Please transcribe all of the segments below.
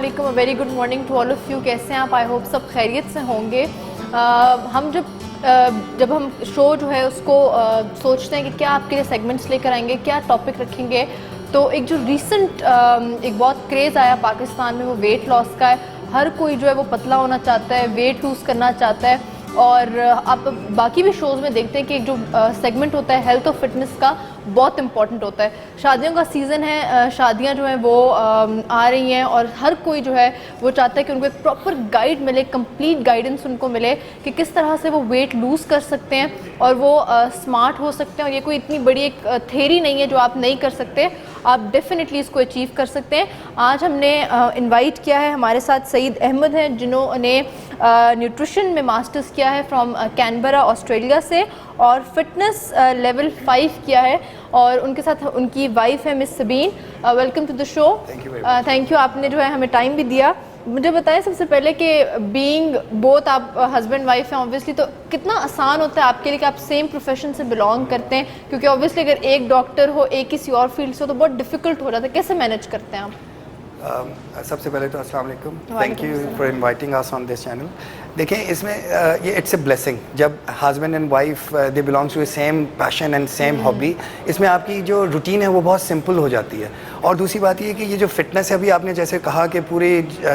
अस्सलामुअलैकुम, very good morning to all of you. कैसे हैं आप? आई होप सब खैरियत से होंगे। हम जब हम शो जो है उसको सोचते हैं कि क्या आपके लिए सेगमेंट्स लेकर आएंगे, क्या टॉपिक रखेंगे, तो एक जो रीसेंट एक बहुत क्रेज़ आया पाकिस्तान में वो वेट लॉस का है। हर कोई जो है वो पतला होना चाहता है, वेट लूज़ करना चाहता है। और आप बाकी भी शोज़ में देखते हैं कि एक जो सेगमेंट होता है हेल्थ और फिटनेस का बहुत इंपॉर्टेंट होता है। शादियों का सीज़न है, शादियां जो हैं वो आ रही हैं और हर कोई जो है वो चाहता है कि उनको एक प्रॉपर गाइड मिले, कंप्लीट गाइडेंस उनको मिले कि किस तरह से वो वेट लूज़ कर सकते हैं और वो स्मार्ट हो सकते हैं। और ये कोई इतनी बड़ी एक थ्योरी नहीं है जो आप नहीं कर सकते, आप डेफिनेटली इसको अचीव कर सकते हैं। आज हमने इनवाइट किया है, हमारे साथ सईद अहमद हैं जिन्होंने न्यूट्रिशन में मास्टर्स किया है फ्रॉम कैनबरा ऑस्ट्रेलिया से और फिटनेस लेवल 5 किया है, और उनके साथ उनकी वाइफ है miss Sabeen. Welcome to the show. Thank you, आपने जो है हमें टाइम भी दिया। मुझे बताएं सबसे पहले कि बीइंग बोथ आप हस्बैंड वाइफ हैं ऑब्वियसली, तो कितना आसान होता है आपके लिए कि आप सेम प्रोफेशन से बिलोंग करते हैं? क्योंकि ऑब्वियसली अगर एक डॉक्टर हो, एक किसी और फील्ड से हो तो बहुत डिफ़िकल्ट हो जाता है। कैसे मैनेज करते हैं आप? सबसे पहले तो अस्सलाम वालेकुम, thank you for inviting us on this channel. देखें, इसमें ये इट्स ए ब्लेसिंग जब husband and wife they belongs to same passion and same hobby. इसमें आपकी जो रूटीन है वो बहुत सिंपल हो जाती है। और दूसरी बात ये कि ये जो फिटनेस है, अभी आपने जैसे कहा कि पूरे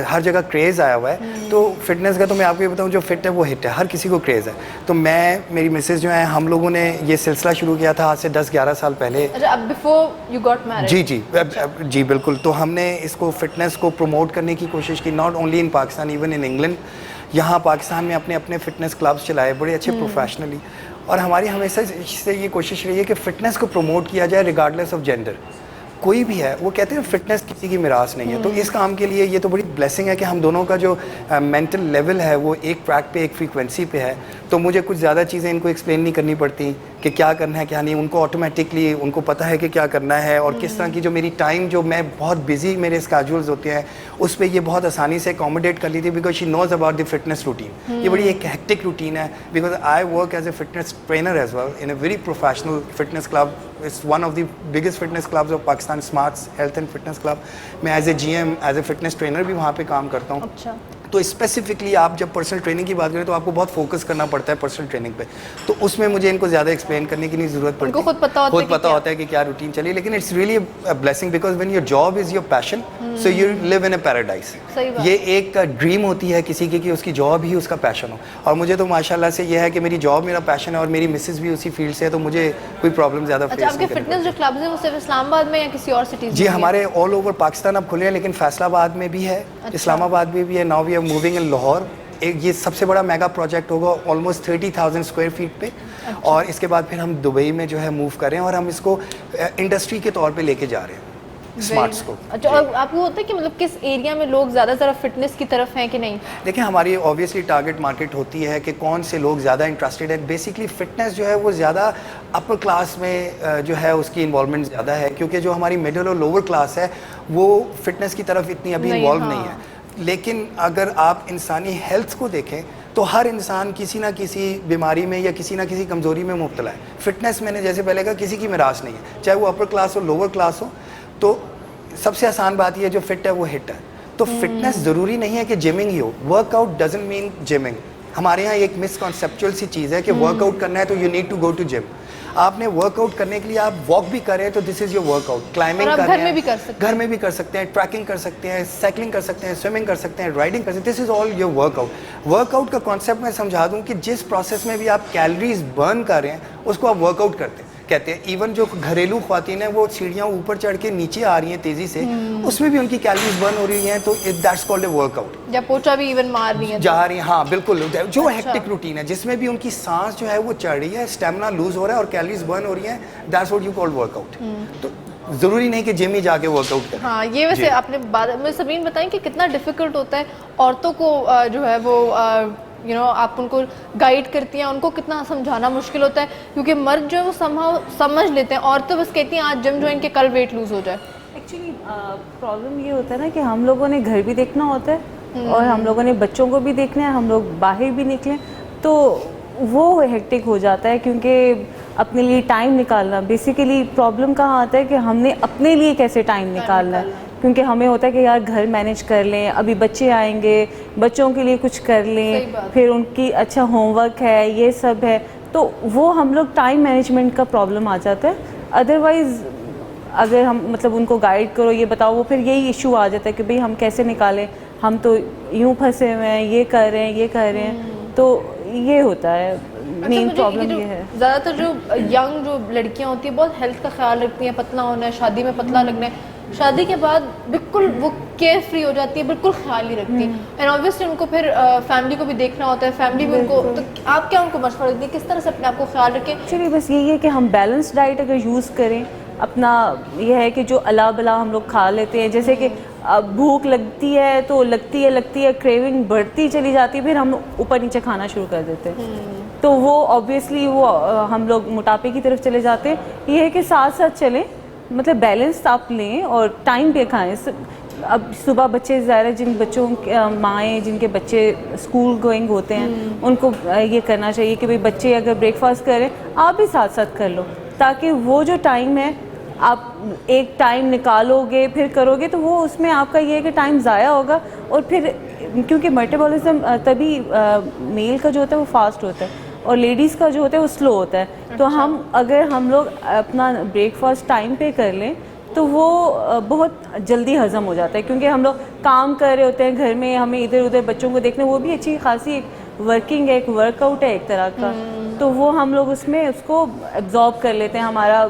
हर जगह क्रेज़ आया हुआ है, तो फिटनेस का तो मैं आपको ये बताऊँ, जो फिट है वो हिट है, हर किसी को क्रेज़ है। तो मेरी मिसेज़ जो है, हम लोगों ने ये सिलसिला शुरू किया था आज से 10-11 साल पहले। अच्छा, बिफोर यू गॉट मैरिड? जी बिल्कुल। तो हमने इसको फिटनेस को प्रमोट करने की कोशिश की, not only in Pakistan, even in England. यहाँ पाकिस्तान में अपने अपने फ़िटनेस क्लब्स चलाए बड़े अच्छे प्रोफेशनली, और हमारी हमेशा से ये कोशिश रही है कि फ़िटनेस को प्रमोट किया जाए रिगार्डलेस ऑफ जेंडर। कोई भी है, वो कहते हैं फिटनेस किसी की मिरास नहीं है। तो इस काम के लिए ये तो बड़ी ब्लेसिंग है कि हम दोनों का जो मेंटल लेवल है वो एक ट्रैक पे, एक फ्रीक्वेंसी पे है। तो मुझे कुछ ज़्यादा चीज़ें इनको एक्सप्लेन नहीं करनी पड़ती कि क्या करना है क्या नहीं। उनको ऑटोमेटिकली उनको पता है कि क्या करना है, और किस तरह की जो मेरी टाइम, जो मैं बहुत बिजी मेरे स्केड्यूल्स होते हैं, उस पर ये बहुत आसानी से अकोमोडेट कर ली थी, because she knows about the fitness routine. ये बड़ी एक हेक्टिक रूटीन है, because I work as a fitness trainer as well in a very professional fitness club. It's one of the biggest fitness clubs of Pakistan, Smarts Health and Fitness Club. मैं as a GM, as a fitness trainer भी वहाँ पे काम करता हूँ। अच्छा। तो specifically आप जब पर्सनल ट्रेनिंग की बात करें तो आपको बहुत फोकस करना पड़ता है पर्सनल ट्रेनिंग पे। तो उसमें मुझे इनको ज़्यादा एक्सप्लेन करने की नहीं ज़रूरत पड़ती, उनको खुद पता होता है कि क्या रूटीन चलिए। लेकिन it's really a blessing, because when your job is your passion, so you live in a paradise. ये एक ड्रीम होती है किसी की कि उसकी जॉब ही उसका पैशन हो, और मुझे तो माशाल्लाह से ये है कि मेरी जॉब मेरा पैशन है और मेरी मिसेज भी उसी फील्ड से है, तो मुझे कोई प्रॉब्लम ज़्यादा फेस नहीं करनी। आपके फिटनेस जो क्लब्स हैं वो सिर्फ इस्लामाबाद में या किसी और सिटीज़ में? जी, हमारे ऑल ओवर पाकिस्तान अब खुले हैं, लेकिन फैसलाबाद में भी है, इस्लामाबाद में भी है। Now we are moving in Lahore. एक ये सबसे बड़ा मेगा प्रोजेक्ट होगा, ऑलमोस्ट 30,000 स्क्वायर फीट पे। अच्छा। और इसके बाद फिर हम दुबई में जो है मूव करें, और हम इसको इंडस्ट्री के तौर पे लेके जा रहे हैं स्मार्ट्स को। अच्छा, और आपको होता है कि मतलब किस एरिया में लोग ज़्यादा फिटनेस की तरफ हैं कि नहीं? देखिए, हमारी ऑब्वियसली टारगेट मार्केट होती है कि कौन से लोग ज़्यादा इंटरेस्टेड है। बेसिकली फ़िटनेस जो है वो ज़्यादा अपर क्लास में जो है उसकी इन्वॉल्वमेंट ज़्यादा है, क्योंकि जो हमारी मिडिल और लोअर क्लास है वो फ़िटनेस की तरफ इतनी अभी इन्वॉल्व नहीं है। लेकिन अगर आप इंसानी हेल्थ को देखें तो हर इंसान किसी ना किसी बीमारी में या किसी ना किसी कमज़ोरी में मुब्तला है। फिटनेस, मैंने जैसे पहले कहा, किसी की मिरास नहीं है, चाहे वो अपर क्लास हो, लोअर क्लास हो। तो सबसे आसान बात यह है, जो फिट है वो हिट है। तो फिटनेस ज़रूरी नहीं है कि जिमिंग ही हो। Workout doesn't mean gymming. हमारे यहाँ एक मिसकॉन्सेप्चुअल सी चीज़ है कि वर्कआउट करना है तो you need to go to gym. आपने वर्कआउट करने के लिए आप वॉक भी कर रहे हैं तो this is your workout. Climbing कर रहे हैं, घर में भी कर सकते हैं, ट्रैकिंग कर सकते हैं, साइकिलिंग कर सकते हैं, स्विमिंग कर सकते हैं, राइडिंग कर सकते हैं। This is all your workout. Workout का कॉन्सेप्ट मैं समझा दूं कि जिस प्रोसेस में भी आप कैलोरीज बर्न कर रहे हैं उसको आप वर्कआउट कहते हैं। इवन जो घरेलू ख्वातीन है वो सीढ़ियाँ ऊपर चढ़ के नीचे आ रही हैं तेज़ी से, उसमें भी उनकी कैलोरीज बर्न हो रही हैं, तो दैट्स कॉल्ड ए वर्कआउट। या पोछा भी इवन मार रही है, जा रही हैं, हाँ बिल्कुल। जो हेक्टिक रूटीन है जिसमें भी उनकी सांस जो है वो चढ़ रही है, स्टेमिना लूज हो रहा है और कैलोरीज बर्न हो रही हैं, that's what you called workout. तो ज़रूरी नहीं कि जिम ही जाके वर्कआउट करें। हाँ, ये वैसे आपने बात मुझे सबीन बताएं कि कितना डिफ़िकल्ट होता है औरतों को जो है वो आप उनको गाइड करती हैं, उनको कितना समझाना मुश्किल होता है, क्योंकि मर्द जो है वो समझ लेते हैं, औरतें बस कहती हैं आज जिम ज्वाइन के कल वेट लूज़ हो जाए। एक्चुअली प्रॉब्लम ये होता है ना कि हम लोगों ने घर भी देखना होता है और हम लोगों ने बच्चों को भी देखना है, हम लोग बाहर भी निकलें तो वो हेक्टिक हो जाता है, क्योंकि अपने लिए टाइम निकालना, बेसिकली प्रॉब्लम कहाँ आता है कि हमने अपने लिए कैसे टाइम निकालना है, क्योंकि हमें होता है कि यार घर मैनेज कर लें, अभी बच्चे आएंगे, बच्चों के लिए कुछ कर सही लें, बात। फिर उनकी अच्छा होमवर्क है, ये सब है, तो वो हम लोग टाइम मैनेजमेंट का प्रॉब्लम आ जाता है। अदरवाइज़ अगर हम मतलब उनको गाइड करो, ये बताओ, वो फिर यही इशू आ जाता है कि भाई हम कैसे निकालें, हम तो यूं फंसे हुए हैं, ये कर रहे हैं, ये कर रहे हैं, तो ये होता है मेन प्रॉब्लम ये है। ज़्यादातर जो यंग जो लड़कियां होती हैं बहुत हेल्थ का ख्याल रखती हैं, पतला होना है, शादी में पतला लगना है, शादी के बाद बिल्कुल वो केयर फ्री हो जाती है, बिल्कुल ख्याल नहीं रखती, एंड ऑब्वियसली उनको फिर फैमिली को भी देखना होता है, फैमिली भी उनको, तो आप क्या उनको मशवरा देती है किस तरह से अपने आप को ख्याल रखें? एक्चुअली बस यही है कि हम बैलेंस डाइट अगर यूज़ करें अपना, यह है कि जो अला बला हम लोग खा लेते हैं, जैसे कि भूख लगती है तो लगती है, क्रेविंग बढ़ती चली जाती है, फिर हम ऊपर नीचे खाना शुरू कर देते हैं, तो वो ऑब्वियसली वो हम लोग मोटापे की तरफ चले जाते हैं। ये है कि साथ साथ चलें, मतलब बैलेंस आप लें और टाइम पे खाएं। अब सुबह बच्चे ज़्यादा, जिन बच्चों माएँ जिनके बच्चे स्कूल गोइंग होते हैं, उनको ये करना चाहिए कि भाई बच्चे अगर ब्रेकफास्ट करें, आप भी साथ साथ कर लो, ताकि वो जो टाइम है आप एक टाइम निकालोगे फिर करोगे, तो वो उसमें आपका ये है कि टाइम ज़ाया होगा, और फिर क्योंकि मेटाबॉलिज्म तभी मेल का जो होता है वो फास्ट होता है और लेडीज़ का जो होता है वो स्लो होता है। तो हम लोग अपना ब्रेकफास्ट टाइम पे कर लें तो वो बहुत जल्दी हज़म हो जाता है, क्योंकि हम लोग काम कर रहे होते हैं घर में, हमें इधर उधर बच्चों को देखना, वो भी अच्छी खासी एक वर्किंग है, एक वर्कआउट है एक तरह का, तो वो हम लोग उसमें उसको एब्जॉर्ब कर लेते हैं, हमारा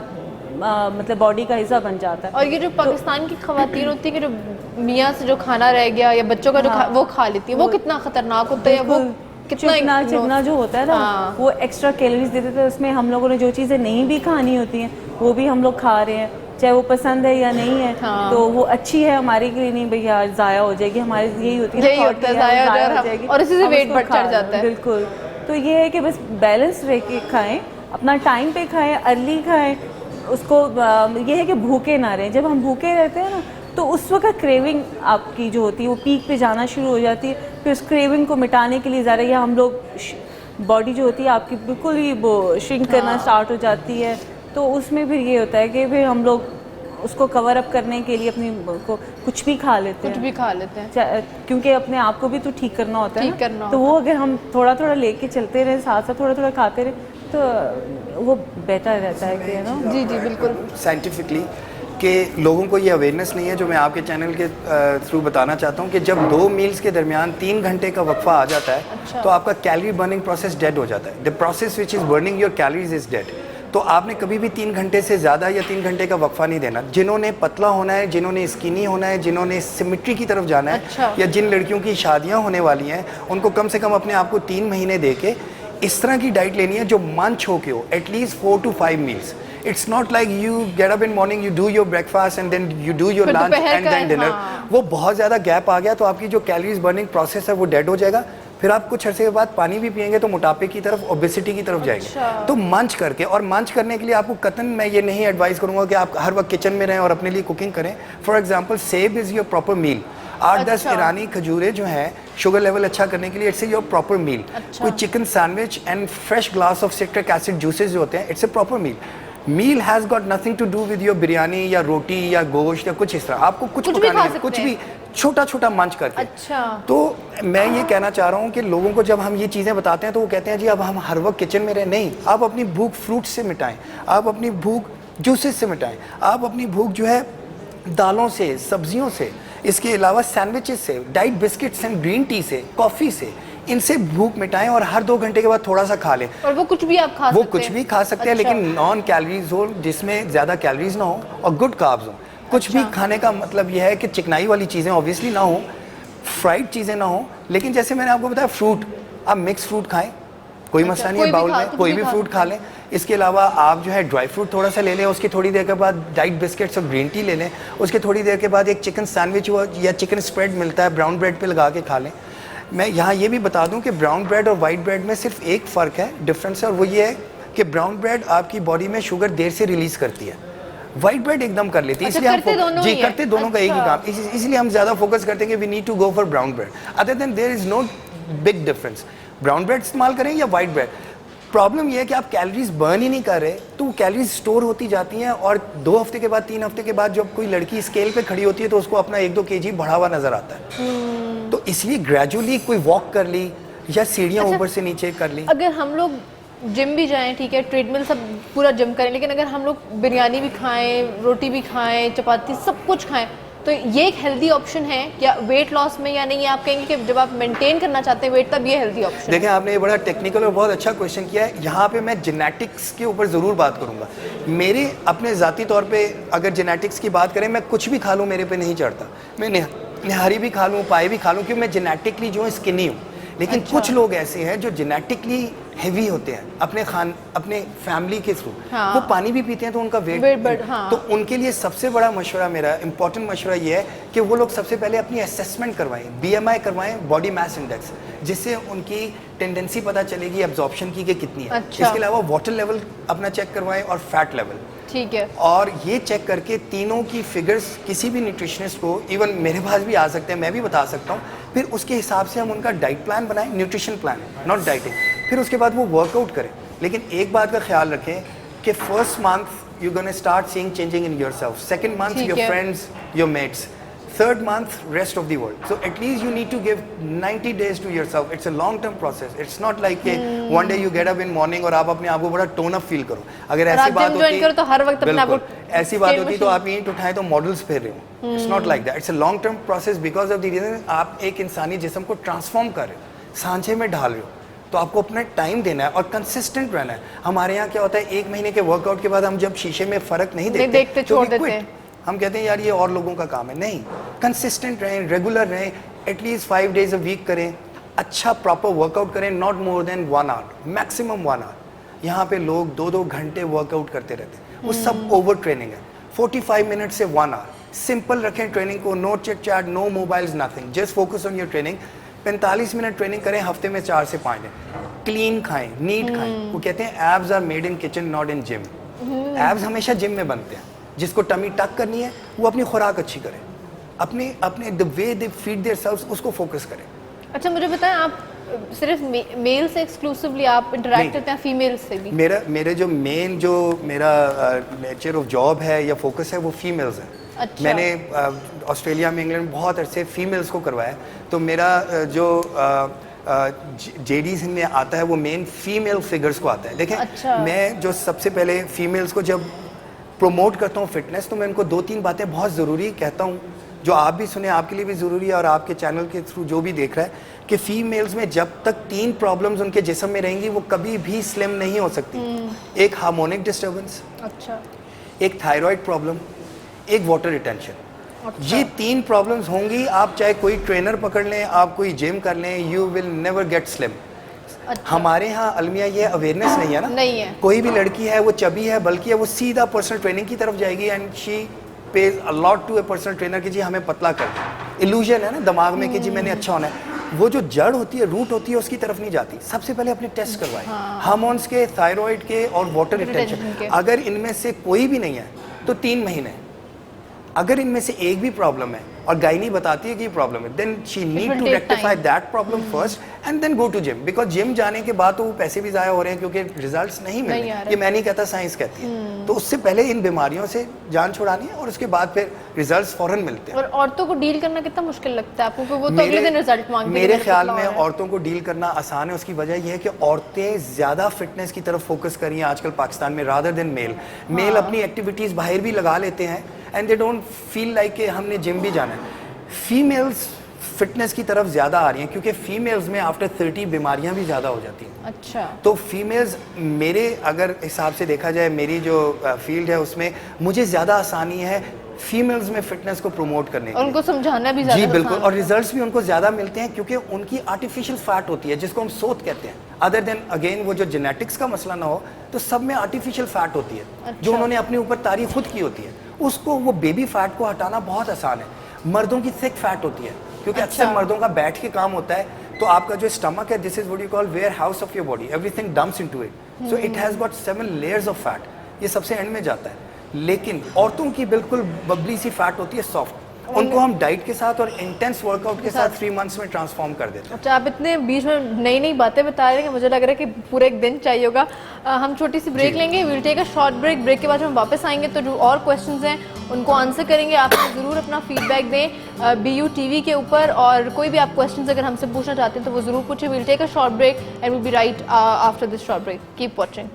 मतलब बॉडी का हिस्सा बन जाता है। और ये जो पाकिस्तान की खवातीन होती है कि जो मियाँ से जो खाना रह गया या बच्चों का जो वो खा लेती है, वो कितना खतरनाक होता है, वो कितना चिकना जो होता है ना, वो एक्स्ट्रा कैलोरीज देते थे, उसमें हम लोगों ने जो चीज़ें नहीं भी खानी होती हैं वो भी हम लोग खा रहे हैं, चाहे वो पसंद है या नहीं है, तो वो अच्छी है हमारे के लिए नहीं भैया, ज़ाया हो जाएगी, हमारी यही होती है, यही होता है, ज़ाया हो जाएगी और इसी से वेट बढ़ चढ़ जाता है। बिल्कुल, तो ये है कि बस बैलेंस रह के खाएं, अपना टाइम पे खाएं, अर्ली खाएं, उसको ये है कि भूखे ना रहें। जब हम भूखे रहते हैं ना, तो उस वक्त क्रेविंग आपकी जो होती है वो पीक पे जाना शुरू हो जाती है, फिर उस क्रेविंग को मिटाने के लिए ज़्यादा, या हम लोग बॉडी जो होती है आपकी बिल्कुल ही वो श्रिंक करना स्टार्ट हो जाती है, तो उसमें फिर ये होता है कि फिर हम लोग उसको कवर अप करने के लिए अपनी को कुछ भी खा लेते हैं, क्योंकि अपने आप को भी तो ठीक करना होता है, तो वो अगर हम थोड़ा थोड़ा लेके चलते रहे, साथ साथ थोड़ा थोड़ा खाते रहे, तो वो बेहतर रहता है कि ना। जी जी बिल्कुल, साइंटिफिकली कि लोगों को ये अवेयरनेस नहीं है, जो मैं आपके चैनल के थ्रू बताना चाहता हूँ कि जब 2 मील्स के दरमियान 3 घंटे का वक्फा आ जाता है, तो आपका कैलोरी बर्निंग प्रोसेस डेड हो जाता है। The process which is burning your calories is dead. तो आपने कभी भी 3 घंटे से ज़्यादा या 3 घंटे का वक्फा नहीं देना। जिन्होंने पतला होना है, जिन्होंने स्किनी होना है, जिन्होंने सिमेट्री की तरफ जाना है, या जिन लड़कियों की शादियाँ होने वाली हैं, उनको कम से कम अपने आप को 3 महीने दे के इस तरह की डाइट लेनी है जो मंच हो के हो, at least 4 to 5 meals. It's not like you get up in morning, you do your breakfast and then you do your lunch and then dinner. वो बहुत ज़्यादा गैप आ गया तो आपकी जो कैलोरीज बर्निंग प्रोसेस है वो डेड हो जाएगा। फिर आप कुछ अरसे के बाद पानी भी पियेंगे तो मोटापे की तरफ, ओबेसिटी की तरफ जाएंगे। तो मंच करके, और मंच करने के लिए आपको कतन मैं ये नहीं एडवाइस करूँगा कि आप हर वक्त किचन में रहें और अपने लिए कुकिंग करें। फॉर एग्जाम्पल, सेब इज़ योर प्रॉपर मील। 8-10 ईरानी खजूरें जो हैं शुगर लेवल अच्छा करने के लिए, it's a your proper meal. कोई chicken sandwich and fresh glass of citric acid juices जो होते हैं, it's a proper meal. Meal has got nothing to do with your biryani या रोटी या गोश्त या कुछ इस तरह। आपको कुछ पकाना है, कुछ भी छोटा छोटा मंच करके। तो मैं ये कहना चाह रहा हूँ कि लोगों को जब हम ये चीज़ें बताते हैं तो वो कहते हैं जी अब हम हर वक्त किचन में रहें। नहीं, आप अपनी भूख फ्रूट से मिटाएं, आप अपनी भूख जूसेस से मिटाएं, आप अपनी भूख जो है दालों से, सब्जियों से, इसके अलावा सैंडविचेस से, diet biscuits and green tea से, कॉफ़ी से, इनसे भूख मिटाएं और हर 2 घंटे के बाद थोड़ा सा खा लें। और वो कुछ भी आप खा सकते हैं, वो कुछ भी खा सकते हैं, लेकिन नॉन कैलोरीज हो, जिसमें ज़्यादा कैलोरीज ना हो और गुड कार्ब्स हो। कुछ भी खाने का मतलब यह है कि चिकनाई वाली चीज़ें ऑब्वियसली ना हो, फ्राइड चीज़ें ना हो, लेकिन जैसे मैंने आपको बताया फ्रूट, आप मिक्स फ्रूट खाएं, कोई मसला नहीं है, बाउल में कोई भी फ्रूट खा लें। इसके अलावा आप जो है ड्राई फ्रूट थोड़ा सा ले लें, उसकी थोड़ी देर के बाद डाइट बिस्किट्स और ग्रीन टी ले लें, उसके थोड़ी देर के बाद एक चिकन सैंडविच या चिकन स्प्रेड मिलता है, ब्राउन ब्रेड पे लगा के खा लें। मैं यहाँ ये भी बता दूं कि ब्राउन ब्रेड और वाइट ब्रेड में सिर्फ एक फ़र्क है, डिफरेंस है, और वो ये है कि ब्राउन ब्रेड आपकी बॉडी में शुगर देर से रिलीज़ करती है, वाइट ब्रेड एकदम कर लेती है। इसलिए हम करते दोनों का एक ही काम, इसलिए हम ज़्यादा फोकस करते हैं कि we need to go for brown bread. Other than there is no big difference. Brown bread इस्तेमाल करें या वाइट ब्रेड, प्रॉब्लम ये है कि आप कैलोरीज बर्न ही नहीं कर रहे, तो कैलोरीज स्टोर होती जाती हैं और 2 हफ्ते के बाद 3 हफ्ते के बाद जब कोई लड़की स्केल पे खड़ी होती है तो उसको अपना 1-2 kg बढ़ा हुआ नजर आता है। तो इसलिए ग्रेजुअली कोई वॉक कर ली या सीढ़ियाँ ऊपर से नीचे कर ली। अगर हम लोग जिम भी जाएं, ठीक है, ट्रेडमिल सब पूरा जिम करें, लेकिन अगर हम लोग बिरयानी भी खाएं, रोटी भी खाएं, चपाती सब कुछ खाएं, तो ये एक हेल्दी ऑप्शन है क्या वेट लॉस में या नहीं? आप कहेंगे कि जब आप मेंटेन करना चाहते हैं वेट, तब ये हेल्दी ऑप्शन है? देखें, आपने ये बड़ा टेक्निकल और बहुत अच्छा क्वेश्चन किया है। यहाँ पे मैं जेनेटिक्स के ऊपर ज़रूर बात करूँगा। मेरे अपने ज़ाती तौर पे अगर जेनेटिक्स की बात करें, मैं कुछ भी खा लूँ मेरे पे नहीं चढ़ता। मैं निहारी भी खा लूँ, पाए भी खा लूँ, क्योंकि मैं जेनेटिकली जो है स्किनी हूँ। लेकिन कुछ लोग ऐसे हैं जो जेनेटिकली हेवी होते हैं अपने फैमिली के थ्रू, वो पानी भी पीते हैं तो उनका वेट हाँ। तो उनके लिए सबसे बड़ा मशवरा, मेरा इंपॉर्टेंट मशवरा ये है कि वो लोग सबसे पहले अपनी असेसमेंट करवाएं, BMI करवाएं, बॉडी मास इंडेक्स, जिससे उनकी टेंडेंसी पता चलेगी एब्जॉर्प्शन की कि कितनी है। अच्छा। इसके अलावा वाटर लेवल अपना चेक करवाएं और फैट लेवल, ठीक है। और ये चेक करके तीनों की फिगर्स किसी भी न्यूट्रिशनिस्ट को, इवन मेरे पास भी आ सकते हैं, मैं भी बता सकता हूँ, फिर उसके हिसाब से हम उनका डाइट प्लान बनाएं, न्यूट्रिशन प्लान, नॉट डाइटिंग। फिर उसके बाद वो वर्कआउट करें। लेकिन एक बात का ख्याल रखें कि first month you gonna start seeing changing in yourself, second month your friends, your mates, third month rest of the world. So at least you need to give 90 days to yourself. It's a long term process. It's not like one day you get up in morning और आप अपने आप को बड़ा tone up feel करो। अगर ऐसी बात होती करो तो हर वक्त अपने आप को ऐसी बात होती तो आप ईंट उठाएं तो मॉडल्स फेर रहे हो। It's not like that. It's a long term process because of the reason आप एक इंसानी जिस्म को ट्रांसफॉर्म कर रहे हो, सांचे में ढाल रहे हो, तो आपको अपना टाइम देना है और कंसिस्टेंट रहना है। हमारे यहाँ क्या होता है, 1 महीने के वर्कआउट के बाद हम जब शीशे में फर्क नहीं देखते छोड़ देते हैं। हम कहते हैं यार ये और लोगों का काम है। नहीं, कंसिस्टेंट रहें, रेगुलर रहें, एटलीस्ट 5 days a week करें, अच्छा प्रॉपर वर्कआउट करें, not more than 1 hour, maximum 1 hour। यहाँ पे लोग 2-2 घंटे वर्कआउट करते रहते हैं, वो सब ओवर ट्रेनिंग है। 45 मिनट से 1 hour सिंपल रखें ट्रेनिंग को, no chit chat, no mobiles, nothing, just focus on your training. 45 minute training करें हफ्ते में 4 से 5 दिन। क्लीन खाएं, नीट खाएं। वो कहते हैं abs are made in kitchen not in gym. Abs हमेशा जिम में बनते हैं। जिसको टमी टक करनी है वो अपनी खुराक अच्छी करे, अपने the way they feed there selves उसको फोकस करें। अच्छा, मुझे बताएं, आप सिर्फ मेल से एक्सक्लूसिवली आप इंटरेक्ट करते हैं, फीमेल से भी? मेरे जो मेन जो मेरा नेचर ऑफ जॉब है या फोकस है वो फीमेल्स है। अच्छा। मैंने ऑस्ट्रेलिया में, इंग्लैंड बहुत अरसे फीमेल्स को करवाया, तो मेरा जो JDs में आता है वो मेन फीमेल फिगर्स को आता है। देखें, अच्छा। मैं जो सबसे पहले फीमेल्स को जब प्रमोट करता हूँ फिटनेस, तो मैं उनको 2-3 बातें बहुत ज़रूरी कहता हूँ, जो आप भी सुने, आपके लिए भी ज़रूरी है और आपके चैनल के थ्रू जो भी देख रहा है, कि फीमेल्स में जब तक 3 प्रॉब्लम्स उनके जिस्म में रहेंगी वो कभी भी स्लिम नहीं हो सकती। एक हार्मोनिक डिस्टर्बेंस, अच्छा, एक थायराइड प्रॉब्लम, एक वाटर रिटेंशन। ये 3 प्रॉब्लम्स होंगी, आप चाहे कोई ट्रेनर पकड़ लें, आप कोई जिम कर लें, you will never get slim. अच्छा। हमारे यहाँ अलमिया ये अवेयरनेस नहीं है ना, नहीं है। कोई भी लड़की है वो चबी है, बल्कि है वो सीधा पर्सनल ट्रेनिंग की तरफ जाएगी and she pays a lot to a personal trainer कि जी हमें पतला कर दे। इल्यूजन है ना दिमाग में कि जी मैंने अच्छा होना है। वो जो जड़ होती है, रूट होती है, उसकी तरफ नहीं जाती। सबसे पहले अपने टेस्ट करवाएं, हार्मोन्स के, थायराइड के और वाटर रिटेंशन। अगर इनमें से कोई भी नहीं है तो 3 महीने। अगर इनमें से एक भी प्रॉब्लम है और गायनी बताती है कि प्रॉब्लम है, then she need to rectify that problem first and then go to gym. Because gym जाने के बाद तो वो पैसे भी ज़ाया हो रहे हैं क्योंकि रिजल्ट्स नहीं मिल रहे। ये मैं नहीं कहता, साइंस कहती है। तो उससे पहले इन बीमारियों से जान छुड़ानी है और उसके बाद फिर रिजल्ट्स फौरन मिलते हैं। और औरतों को डील करना कितना मुश्किल लगता है आपको? वो तो अगले दिन रिजल्ट मांगती है। मेरे ख्याल में औरतों को डील करना आसान है। उसकी वजह यह है कि औरतें ज़्यादा फिटनेस की तरफ फोकस कर रही हैं आजकल पाकिस्तान में, रादर देन मेल। मेल अपनी एक्टिविटीज़ बाहर भी लगा लेते हैं and they don't feel like कि हमने जिम भी जाना है। फीमेल्स फिटनेस की तरफ ज़्यादा आ रही हैं क्योंकि फीमेल्स में आफ्टर 30 बीमारियां भी ज़्यादा हो जाती हैं। अच्छा। तो फीमेल्स मेरे अगर हिसाब से देखा जाए, मेरी जो फील्ड है उसमें मुझे ज़्यादा आसानी है फीमेल्स में फिटनेस को प्रमोट करने की। उनको समझाना भी ज़्यादा। जी बिल्कुल, और रिजल्ट्स भी उनको ज़्यादा मिलते हैं क्योंकि उनकी आर्टिफिशियल फैट होती है जिसको हम सोत कहते हैं। अदर देन अगेन वो जो जेनेटिक्स का मसला ना हो, तो सब में आर्टिफिशियल फैट होती है। अच्छा। जो उन्होंने अपने ऊपर तारीफ खुद की होती है, उसको वो बेबी फैट को हटाना बहुत आसान है। मर्दों की थिक फैट होती है क्योंकि अक्सर मर्दों का बैठ के काम होता है, तो आपका जो स्टमक है, this is what you call warehouse of your body, everything dumps into it, so it has got 7 layers of fat. ये सबसे एंड में जाता है। लेकिन औरतों की बिल्कुल बबली सी फैट होती है, सॉफ्ट। उनको हम डाइट के साथ और इंटेंस वर्कआउट के साथ 3 मंथ्स में ट्रांसफॉर्म कर देते हैं। अच्छा, आप इतने बीच में नई नई बातें बता रहे हैं कि मुझे लग रहा है कि पूरे एक दिन चाहिए होगा। हम छोटी सी ब्रेक लेंगे, will take a short break. Break के बाद हम वापस आएंगे तो जो और क्वेश्चंस हैं उनको आंसर करेंगे। आप ज़रूर अपना फीडबैक दें BU TV के ऊपर, और कोई भी आप क्वेश्चंस अगर हमसे पूछना चाहते हैं तो वो ज़रूर पूछें। Will take a short break and will be right after this short break. Keep watching.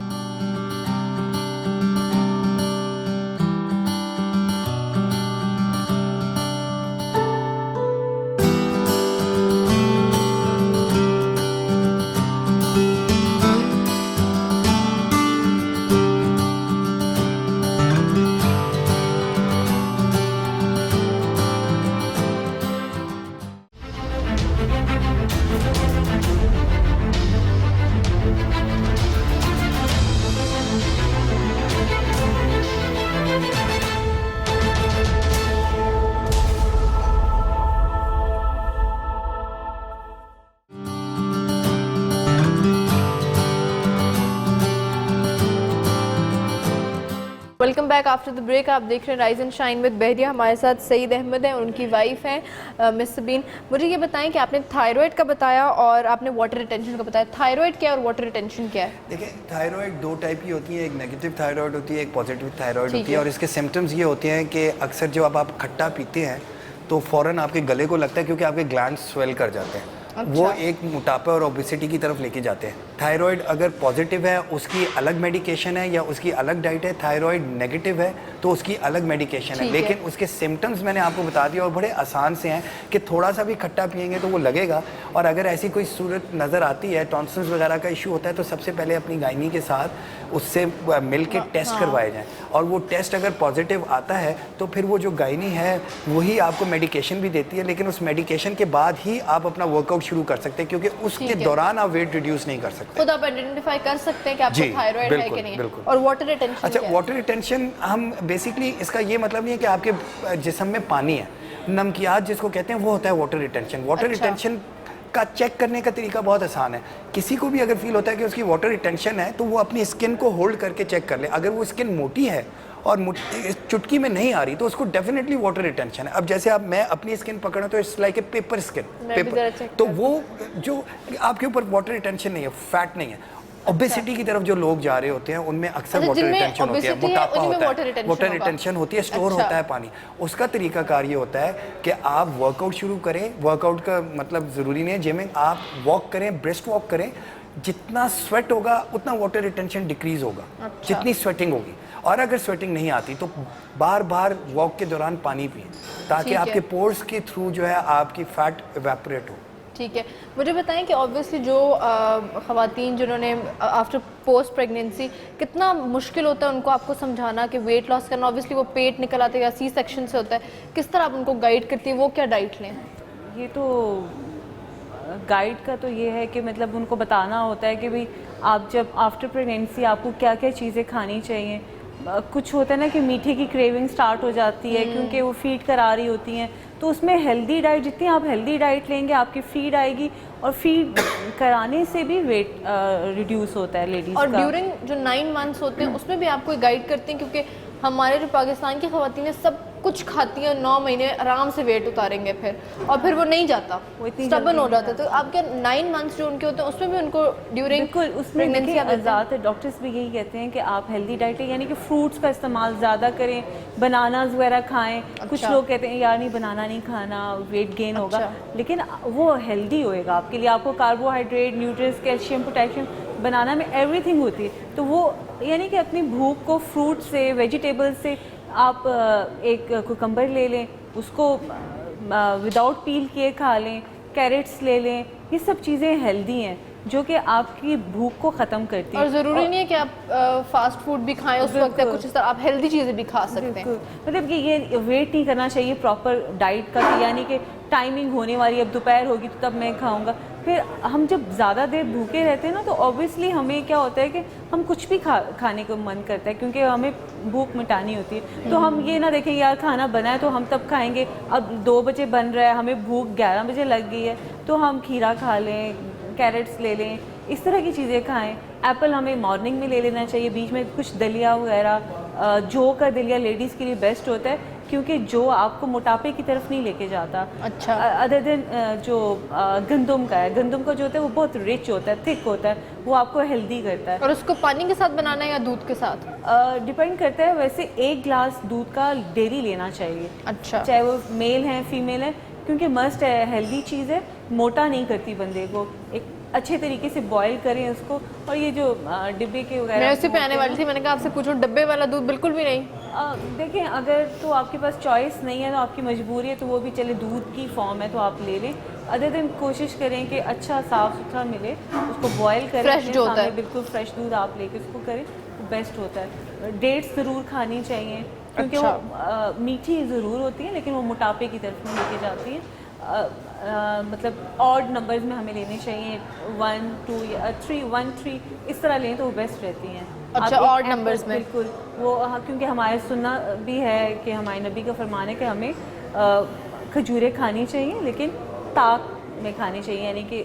Welcome back after the break. आप देख रहे हैं rise and shine with Bahria. हमारे साथ सईद अहमद हैं और उनकी वाइफ हैं मिस सबीन। मुझे ये बताएं कि आपने थायराइड का बताया और आपने वाटर रिटेंशन का बताया। थायराइड क्या है और वाटर रिटेंशन क्या है? देखिए, थायराइड 2 टाइप की होती है, एक नेगेटिव थायराइड होती है, एक पॉजिटिव थायराइड होती है। और इसके सिम्टम्स ये होते हैं कि अक्सर जब आप खट्टा पीते हैं तो फ़ौरन आपके गले को लगता है क्योंकि आपके ग्लैंड्स स्वेल कर जाते हैं। अच्छा। वो एक मोटापा और ओबेसिटी की तरफ लेके जाते हैं। थायराइड अगर पॉजिटिव है उसकी अलग मेडिकेशन है या उसकी अलग डाइट है। थायराइड नेगेटिव है तो उसकी अलग मेडिकेशन है। लेकिन उसके सिम्टम्स मैंने आपको बता दिया और बड़े आसान से हैं कि थोड़ा सा भी खट्टा पिएंगे तो वो लगेगा। और अगर ऐसी कोई सूरत नज़र आती है, टॉन्सिल्स वगैरह का इशू होता है, तो सबसे पहले अपनी गायनी के साथ उससे मिल के टेस्ट करवाए जाएँ। और वो टेस्ट अगर पॉजिटिव आता है तो फिर वो जो गायनी है वही आपको मेडिकेशन भी देती है, लेकिन उस मेडिकेशन के बाद ही आप अपना वर्कआउट शुरू कर सकते हैं क्योंकि उसके दौरान आप वेट रिड्यूस नहीं कर सकते। खुद आप आइडेंटिफाई कर सकते हैं कि आपको थायराइड है कि नहीं। बिल्कुल। और वाटर रिटेंशन? अच्छा, वाटर रिटेंशन हम बेसिकली इसका ये मतलब नहीं है कि आपके जिस्म में पानी है, नमकियात जिसको कहते हैं वो होता है वाटर रिटेंशन। वाटर रिटेंशन का चेक करने का तरीका बहुत आसान है। किसी को भी अगर फील होता है कि उसकी वाटर रिटेंशन है तो वो अपनी स्किन को होल्ड करके चेक कर ले। अगर वो स्किन मोटी है और चुटकी में नहीं आ रही तो उसको डेफिनेटली वाटर रिटेंशन है। अब जैसे आप मैं अपनी स्किन पकड़ा तो it's like a paper skin, paper, तो वो जो आपके ऊपर वाटर रिटेंशन नहीं है, फैट नहीं है। ओबेसिटी की तरफ जो लोग जा रहे होते हैं उनमें अक्सर वाटर रिटेंशन होती है, मोटापा होता है, वाटर रिटेंशन होती है, स्टोर होता है पानी। उसका तरीका कार ये होता है कि आप वर्कआउट शुरू करें। वर्कआउट का मतलब ज़रूरी नहीं है जिम में, आप वॉक करें, ब्रेस्ट वॉक करें। जितना स्वेट होगा उतना वाटर रिटेंशन डिक्रीज होगा, जितनी स्वेटिंग होगी। और अगर स्वेटिंग नहीं आती तो बार बार वॉक के दौरान पानी पिए ताकि आपके पोर्स के थ्रू जो है आपकी फैट इवेपोरेट हो। ठीक है, मुझे बताएं कि ऑब्वियसली जो ख़वातीन जिन्होंने आफ्टर पोस्ट प्रेगनेंसी, कितना मुश्किल होता है उनको आपको समझाना कि वेट लॉस करना। ऑब्वियसली वो पेट निकल आते हैं या C सेक्शन से होता है, किस तरह आप उनको गाइड करती हैं, वो क्या डाइट लें? ये तो गाइड का तो ये है कि मतलब उनको बताना होता है कि भाई आप जब आफ्टर प्रेगनेंसी आपको क्या क्या चीज़ें खानी चाहिए। कुछ होता है ना कि मीठे की क्रेविंग स्टार्ट हो जाती है क्योंकि वो फीड करा रही होती हैं, तो उसमें हेल्दी डाइट, जितनी आप हेल्दी डाइट लेंगे आपकी फीड आएगी और फीड कराने से भी वेट रिड्यूस होता है लेडीज़ का। और ड्यूरिंग जो 9 मंथ्स होते हैं उसमें भी आप कोई गाइड करते हैं? क्योंकि हमारे जो पाकिस्तान की ख़वातीन सब कुछ खाती हैं, 9 महीने आराम से वेट उतारेंगे और फिर वो नहीं जाता, वो इतनी स्टबन हो जाता है। तो आपके 9 मंथ्स जो उनके होते हैं उसमें भी उनको ड्यूरिंग प्रेगनेंसी ज़्यादातर डॉक्टर्स भी यही कहते हैं कि आप हेल्दी डाइट यानी कि फ्रूट्स का इस्तेमाल ज़्यादा करें, बनानाज वगैरह खाएं। कुछ लोग कहते हैं यार नहीं बनाना नहीं खाना, वेट गेन होगा, लेकिन वो हेल्दी होएगा आपके लिए। आपको कार्बोहाइड्रेट, न्यूट्रिएंट्स, कैल्शियम, पोटेशियम बनाना में एवरीथिंग होती है। तो वो यानी कि अपनी भूख को फ्रूट से, वेजिटेबल से, आप एक कुकम्बर ले लें, उसको विदाउट पील किए खा लें, कैरेट्स ले लें, ये सब चीज़ें हेल्दी हैं जो कि आपकी भूख को ख़त्म करती है। और ज़रूरी नहीं है कि आप फास्ट फूड भी खाएं उस वक्त, कुछ इस तरह आप हेल्दी चीज़ें भी खा सकते हैं। मतलब कि ये वेट नहीं करना चाहिए प्रॉपर डाइट का, यानी कि टाइमिंग होने वाली, अब दोपहर होगी तो तब मैं खाऊंगा। फिर हम जब ज़्यादा देर भूखे रहते हैं ना तो ऑब्वियसली हमें क्या होता है कि हम कुछ भी खाने को मन करता है क्योंकि हमें भूख मिटानी होती है। तो हम ये ना देखें यार खाना बना है तो हम तब खाएंगे, अब 2 बजे बन रहा है, हमें भूख 11 बजे लग गई है तो हम खीरा खा लें, कैरेट्स ले लें, इस तरह की चीज़ें खाएं। एप्पल हमें मॉर्निंग में ले लेना चाहिए, बीच में कुछ दलिया वगैरह, जो का दलिया लेडीज़ के लिए बेस्ट होता है क्योंकि जो आपको मोटापे की तरफ नहीं लेके जाता। अच्छा। अदर देन जो गंदम का है, गंदम का जो होता है वो बहुत रिच होता है, थिक होता है, वो आपको हेल्दी करता है। और उसको पानी के साथ बनाना है या दूध के साथ? डिपेंड करता है, वैसे 1 ग्लास दूध का डेली लेना चाहिए। अच्छा। चाहे वो मेल है फीमेल है, क्योंकि मस्ट है, हेल्दी चीज़ है, मोटा नहीं करती बंदे को। एक अच्छे तरीके से बॉईल करें उसको। और ये जो डिब्बे के वगैरह, मैं उसी पे आने वाली थी, मैंने कहा आपसे पूछूं, डब्बे वाला दूध बिल्कुल भी नहीं? देखें, अगर तो आपके पास चॉइस नहीं है तो आपकी मजबूरी है तो वो भी चले, दूध की फॉर्म है तो आप ले लें। अदर दिन कोशिश करें कि अच्छा साफ़ सुथरा मिले, उसको बॉईल करें, फ्रेश अपने जो होता है। सामने बिल्कुल फ्रेश दूध आप लेके उसको करें, वो बेस्ट होता है। डेट्स ज़रूर खानी चाहिए, क्योंकि अच्छा। वो मीठी ज़रूर होती है लेकिन वो मोटापे की तरफ नहीं लेके जाती है। मतलब ऑड नंबर्स में हमें लेने चाहिए, 1 2 या 3 1 3 इस तरह लें तो वो बेस्ट रहती हैं। अच्छा, आप एक odd apple, numbers में? बिल्कुल वो, हाँ, क्योंकि हमारे सुन्ना भी है कि हमारे नबी का फरमान है कि हमें खजूरें खानी चाहिए, लेकिन ताक में खानी चाहिए, यानी कि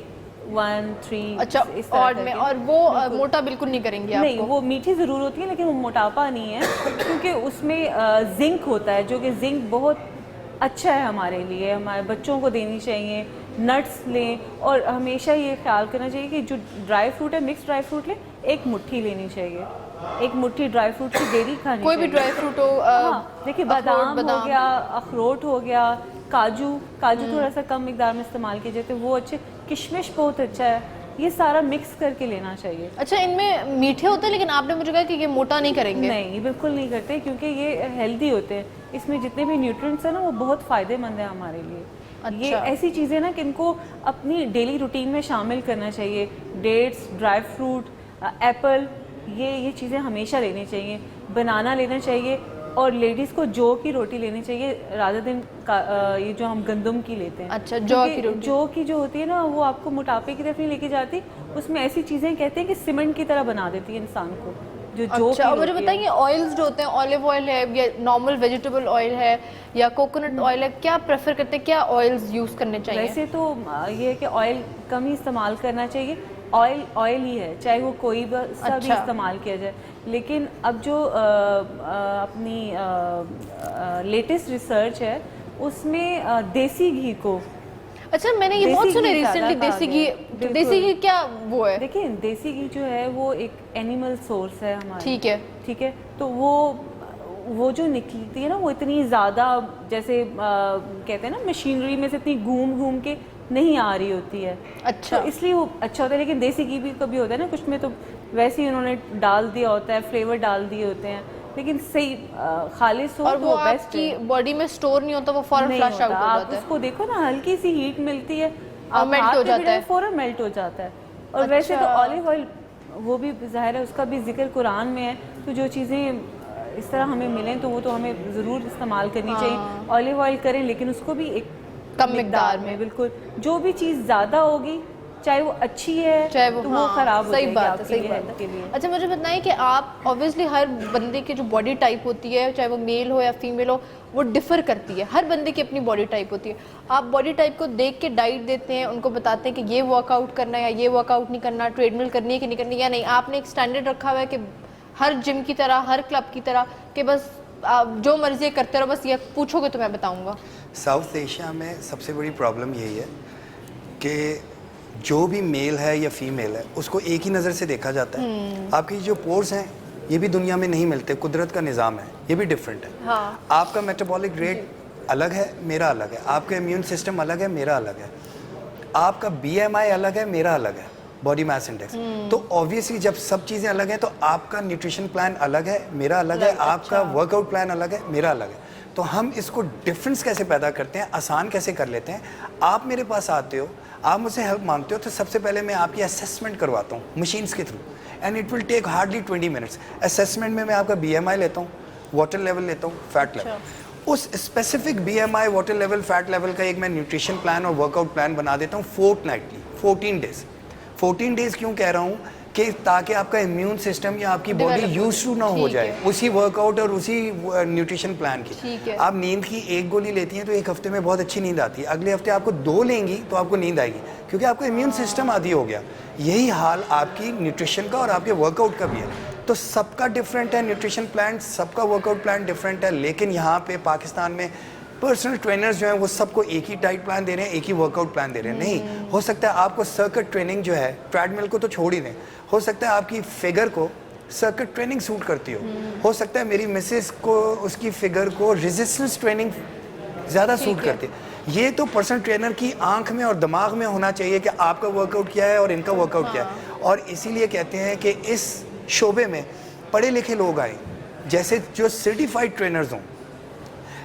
1 3 अच्छा, इस तरह ऑड में। करके। और वो मोटा बिल्कुल नहीं करेंगे नहीं, आपको? वो मीठी ज़रूर होती है लेकिन वो मोटापा नहीं है, क्योंकि उसमें जिंक होता है, जो कि जिंक बहुत अच्छा है हमारे लिए, हमारे बच्चों को देनी चाहिए। नट्स लें, और हमेशा ये ख्याल करना चाहिए कि जो ड्राई फ्रूट है, मिक्स ड्राई फ्रूट लें, 1 मुट्ठी लेनी चाहिए, 1 मुट्ठी ड्राई फ्रूट की डेली खानी कोई चाहिए। भी ड्राई फ्रूट हो? हाँ, देखिए, बादाम हो गया, अखरोट हो गया, काजू थोड़ा सा कम मिकदार में इस्तेमाल किए जाते हैं, वो अच्छे, किशमिश बहुत अच्छा है, ये सारा मिक्स करके लेना चाहिए। अच्छा, इनमें मीठे होते हैं, लेकिन आपने मुझे कहा कि ये मोटा नहीं करेंगे? नहीं, बिल्कुल नहीं करते, क्योंकि ये हेल्दी होते हैं, इसमें जितने भी न्यूट्रिएंट्स हैं ना वो बहुत फ़ायदेमंद है हमारे लिए। ये अच्छा। ऐसी चीज़ें ना कि इनको अपनी डेली रूटीन में शामिल करना चाहिए। डेट्स, ड्राई फ्रूट, एप्पल, ये चीज़ें हमेशा लेनी चाहिए। बनाना लेना चाहिए, और लेडीज़ को जौ की रोटी लेनी चाहिए रादर दिन ये जो हम गंदम की लेते हैं। अच्छा, जौ की रोटी। जौ की जो होती है ना, वो आपको मोटापे की तरफ नहीं लेके जाती, उसमें ऐसी चीज़ें कहते हैं कि सीमेंट की तरह बना देती है इंसान को, जो जौ अच्छा, की और मुझे रोटी है। बताइए, ऑयल्स जो होते हैं, ऑलिव ऑयल है या नॉर्मल वेजिटेबल ऑयल है या कोकोनट ऑयल है, क्या प्रेफर करते हैं, क्या ऑयल्स यूज़ करने चाहिए? वैसे तो ये है कि ऑयल कम ही इस्तेमाल करना चाहिए, ऑयल ही है, चाहे वो कोई सा भी अच्छा। इस्तेमाल किया जाए। लेकिन अब जो अपनी लेटेस्ट रिसर्च है उसमें देसी घी को, अच्छा, मैंने ये देसी बहुत सुना घी रिसेंटली, ज़्यादा देसी खा घी। गए। बिल्कुल। देसी घी क्या वो है? देखिए, देसी घी जो है वो एक एनिमल सोर्स है हमारा। ठीक है। ठीक है, तो वो जो निकलती है ना, वो इतनी ज़्यादा, जैसे कहते हैं ना, मशीनरी में से इतनी घूम घूम के नहीं आ रही होती है। अच्छा। तो इसलिए वो अच्छा होता है। लेकिन देसी घी भी कभी होता है ना, कुछ में तो वैसे ही उन्होंने डाल दिया होता है, फ्लेवर डाल दिए होते हैं, लेकिन सही खालिस हो और तो वो बेस्ट आपकी है। बॉडी में स्टोर नहीं होता, वो फौरन नहीं फ्लश आउट होता, हो आप जाता है। उसको देखो ना, हल्की सी हीट मिलती है, आप मेल्ट हाथ हो पे जाता भिड़ाएं, है। फौरन मेल्ट हो जाता है। और अच्छा। वैसे तो ऑलिव ऑयल, वो भी ज़ाहिर है उसका भी जिक्र कुरान में है, तो जो चीज़ें इस तरह हमें मिलें तो वो तो हमें ज़रूर इस्तेमाल करनी चाहिए। ऑलिव ऑयल करें, लेकिन उसको भी एक कम मिकदार में। बिल्कुल। जो भी चीज़ ज़्यादा होगी, चाहे वो अच्छी है, चाहे वो, तो हाँ, वो ख़राब हो सही जाएगी बात है, आपके सही लिए, बात हेल्थ के लिए। है। अच्छा, मुझे बताइए कि आप ऑब्वियसली हर बंदे की जो बॉडी टाइप होती है, चाहे वो मेल हो या फीमेल हो, वो डिफ़र करती है। हर बंदे की अपनी बॉडी टाइप होती है। आप बॉडी टाइप को देख के डाइट देते हैं, उनको बताते हैं कि ये वर्कआउट करना है या ये वर्कआउट नहीं करना, ट्रेडमिल करनी है कि नहीं करनी, या नहीं आपने एक स्टैंडर्ड रखा हुआ है कि हर जिम की तरह, हर क्लब की तरह, कि बस आप जो मर्जी करते रहो, बस ये पूछोगे तो मैं बताऊँगा? साउथ एशिया में सबसे बड़ी प्रॉब्लम यही है कि जो भी मेल है या फीमेल है उसको एक ही नज़र से देखा जाता है। आपकी जो पोर्स हैं ये भी दुनिया में नहीं मिलते, कुदरत का निज़ाम है, ये भी डिफरेंट है। हाँ। आपका मेटाबॉलिक रेट अलग है, मेरा अलग है। आपका इम्यून सिस्टम अलग है, मेरा अलग है। आपका BMI अलग है, मेरा अलग है, बॉडी मास इंडेक्स। तो ऑब्वियसली जब सब चीज़ें अलग हैं तो आपका न्यूट्रिशन प्लान अलग है, मेरा अलग है, आपका वर्कआउट प्लान अलग है, मेरा अलग है। तो हम इसको डिफरेंस कैसे पैदा करते हैं, आसान कैसे कर लेते हैं? आप मेरे पास आते हो, आप मुझसे हेल्प मांगते हो, तो सबसे पहले मैं आपकी असेसमेंट करवाता हूँ मशीन्स के through, and it will take hardly 20 minutes. Assessment में मैं आपका BMI लेता हूँ, वाटर लेवल लेता हूँ, फैट लेवल। उस specific BMI, water level, fat level का एक मैं न्यूट्रिशन प्लान और वर्कआउट प्लान बना देता हूँ फोर्टनाइटली, 14 डेज। 14 डेज क्यों कह रहा हूँ कि ताकि आपका इम्यून सिस्टम या आपकी बॉडी यूज टू ना हो जाए उसी वर्कआउट और उसी न्यूट्रिशन प्लान की। आप नींद की एक गोली लेती हैं तो एक हफ्ते में बहुत अच्छी नींद आती है, अगले हफ्ते आपको 2 लेंगी तो आपको नींद आएगी, क्योंकि आपका इम्यून सिस्टम आदी हो गया। यही हाल आपकी न्यूट्रिशन का और आपके वर्कआउट का भी है। तो सबका डिफरेंट है न्यूट्रिशन प्लान, सबका वर्कआउट प्लान डिफरेंट है। लेकिन यहाँ पे पाकिस्तान में पर्सनल ट्रेनर्स जो हैं वो सबको एक ही डाइट प्लान दे रहे हैं, एक ही वर्कआउट प्लान दे रहे हैं। नहीं, हो सकता है आपको सर्किट ट्रेनिंग जो है, ट्रेडमिल को तो छोड़ ही दें, हो सकता है आपकी फिगर को सर्किट ट्रेनिंग सूट करती हो सकता है मेरी मिसेस को उसकी फिगर को रेजिस्टेंस ट्रेनिंग ज़्यादा सूट करती है। ये तो पर्सनल ट्रेनर की आंख में और दिमाग में होना चाहिए कि आपका वर्कआउट क्या है और इनका वर्कआउट क्या है। और इसीलिए कहते हैं कि इस शोबे में पढ़े लिखे लोग आए, जैसे जो सर्टिफाइड ट्रेनर्स हों।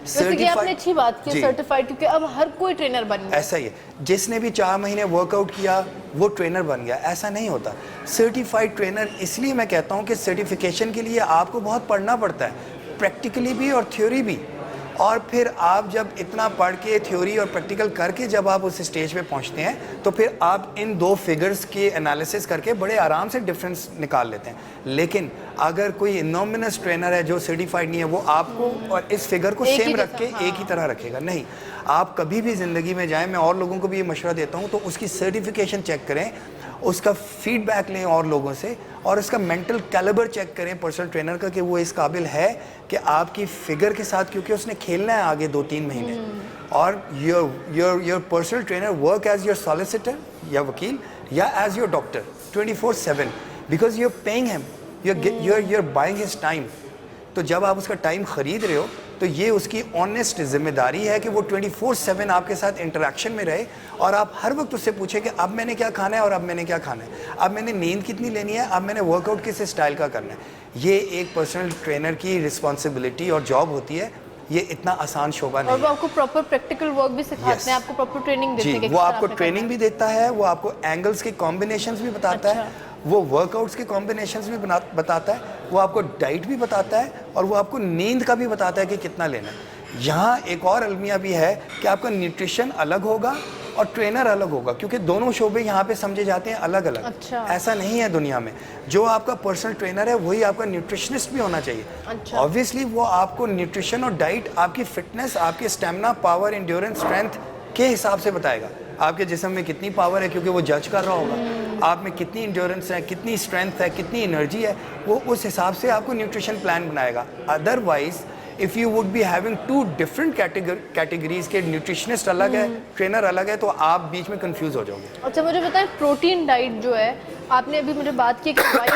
जैसे कि आपने अच्छी बात की सर्टिफाइड, क्योंकि अब हर कोई ट्रेनर बन गया। ऐसा ही है, जिसने भी 4 महीने वर्कआउट किया वो ट्रेनर बन गया, ऐसा नहीं होता। सर्टिफाइड ट्रेनर इसलिए मैं कहता हूँ कि सर्टिफिकेशन के लिए आपको बहुत पढ़ना पड़ता है, प्रैक्टिकली भी और थ्योरी भी। और फिर आप जब इतना पढ़ के थ्योरी और प्रैक्टिकल करके जब आप उस स्टेज पे पहुंचते हैं तो फिर आप इन 2 फिगर्स के एनालिसिस करके बड़े आराम से डिफरेंस निकाल लेते हैं। लेकिन अगर कोई इनोमिनस ट्रेनर है जो सर्टिफाइड नहीं है, वो आपको और इस फिगर को सेम रख के एक ही तरह रखेगा। नहीं, आप कभी भी ज़िंदगी में जाएं, मैं और लोगों को भी ये मशवरा देता हूँ, तो उसकी सर्टिफिकेशन चेक करें, उसका फीडबैक लें और लोगों से, और उसका मेंटल कैलिबर चेक करें पर्सनल ट्रेनर का कि वो इस काबिल है कि आपकी फिगर के साथ, क्योंकि उसने खेलना है आगे 2-3 महीने। और your personal trainer work as your solicitor या वकील या as your doctor 24/7, because you are paying him, you are buying his time. तो जब आप उसका टाइम ख़रीद रहे हो तो ये उसकी ऑनेस्ट जिम्मेदारी है कि वो 24/7 आपके साथ इंटरेक्शन में रहे और आप हर वक्त उससे पूछें कि अब मैंने क्या खाना है और अब मैंने क्या खाना है, अब मैंने नींद कितनी लेनी है, अब मैंने वर्कआउट किस स्टाइल का करना है। ये एक पर्सनल ट्रेनर की रिस्पॉन्सिबिलिटी और जॉब होती है, ये इतना आसान शोबा नहीं है। और वो आपको प्रॉपर प्रैक्टिकल वर्क भी सिखाते हैं, आपको प्रॉपर ट्रेनिंग देते हैं। वो आपको ट्रेनिंग भी देता है, वो आपको एंगल्स के कॉम्बिनेशंस भी बताता है, वो वर्कआउट्स के कॉम्बिनेशंस भी बताता है, वो आपको डाइट भी बताता है और वो आपको नींद का भी बताता है कि कितना लेना है। यहाँ एक और अलमिया भी है कि आपका न्यूट्रिशन अलग होगा और ट्रेनर अलग होगा, क्योंकि दोनों शोबे यहाँ पे समझे जाते हैं अलग अलग। अच्छा। ऐसा नहीं है दुनिया में, जो आपका पर्सनल ट्रेनर है वही आपका न्यूट्रिशनिस्ट भी होना चाहिए। अच्छा। ऑब्वियसली वो आपको न्यूट्रिशन और डाइट आपकी फिटनेस, आपकी स्टेमिना, पावर, एंड्योरेंस, स्ट्रेंथ के हिसाब से बताएगा आपके जिस्म में कितनी पावर है, क्योंकि वो जज कर रहा होगा आप में कितनी एंड्योरेंस है, कितनी स्ट्रेंथ है, कितनी एनर्जी है, वो उस हिसाब से आपको न्यूट्रिशन प्लान बनाएगा। Otherwise if you would be having 2 different categories के, न्यूट्रिशनिस्ट अलग है, ट्रेनर अलग है, तो आप बीच में कंफ्यूज हो जाओगे। अच्छा, मुझे बताएं प्रोटीन डाइट जो है, आपने अभी मुझे बात की कि वाइट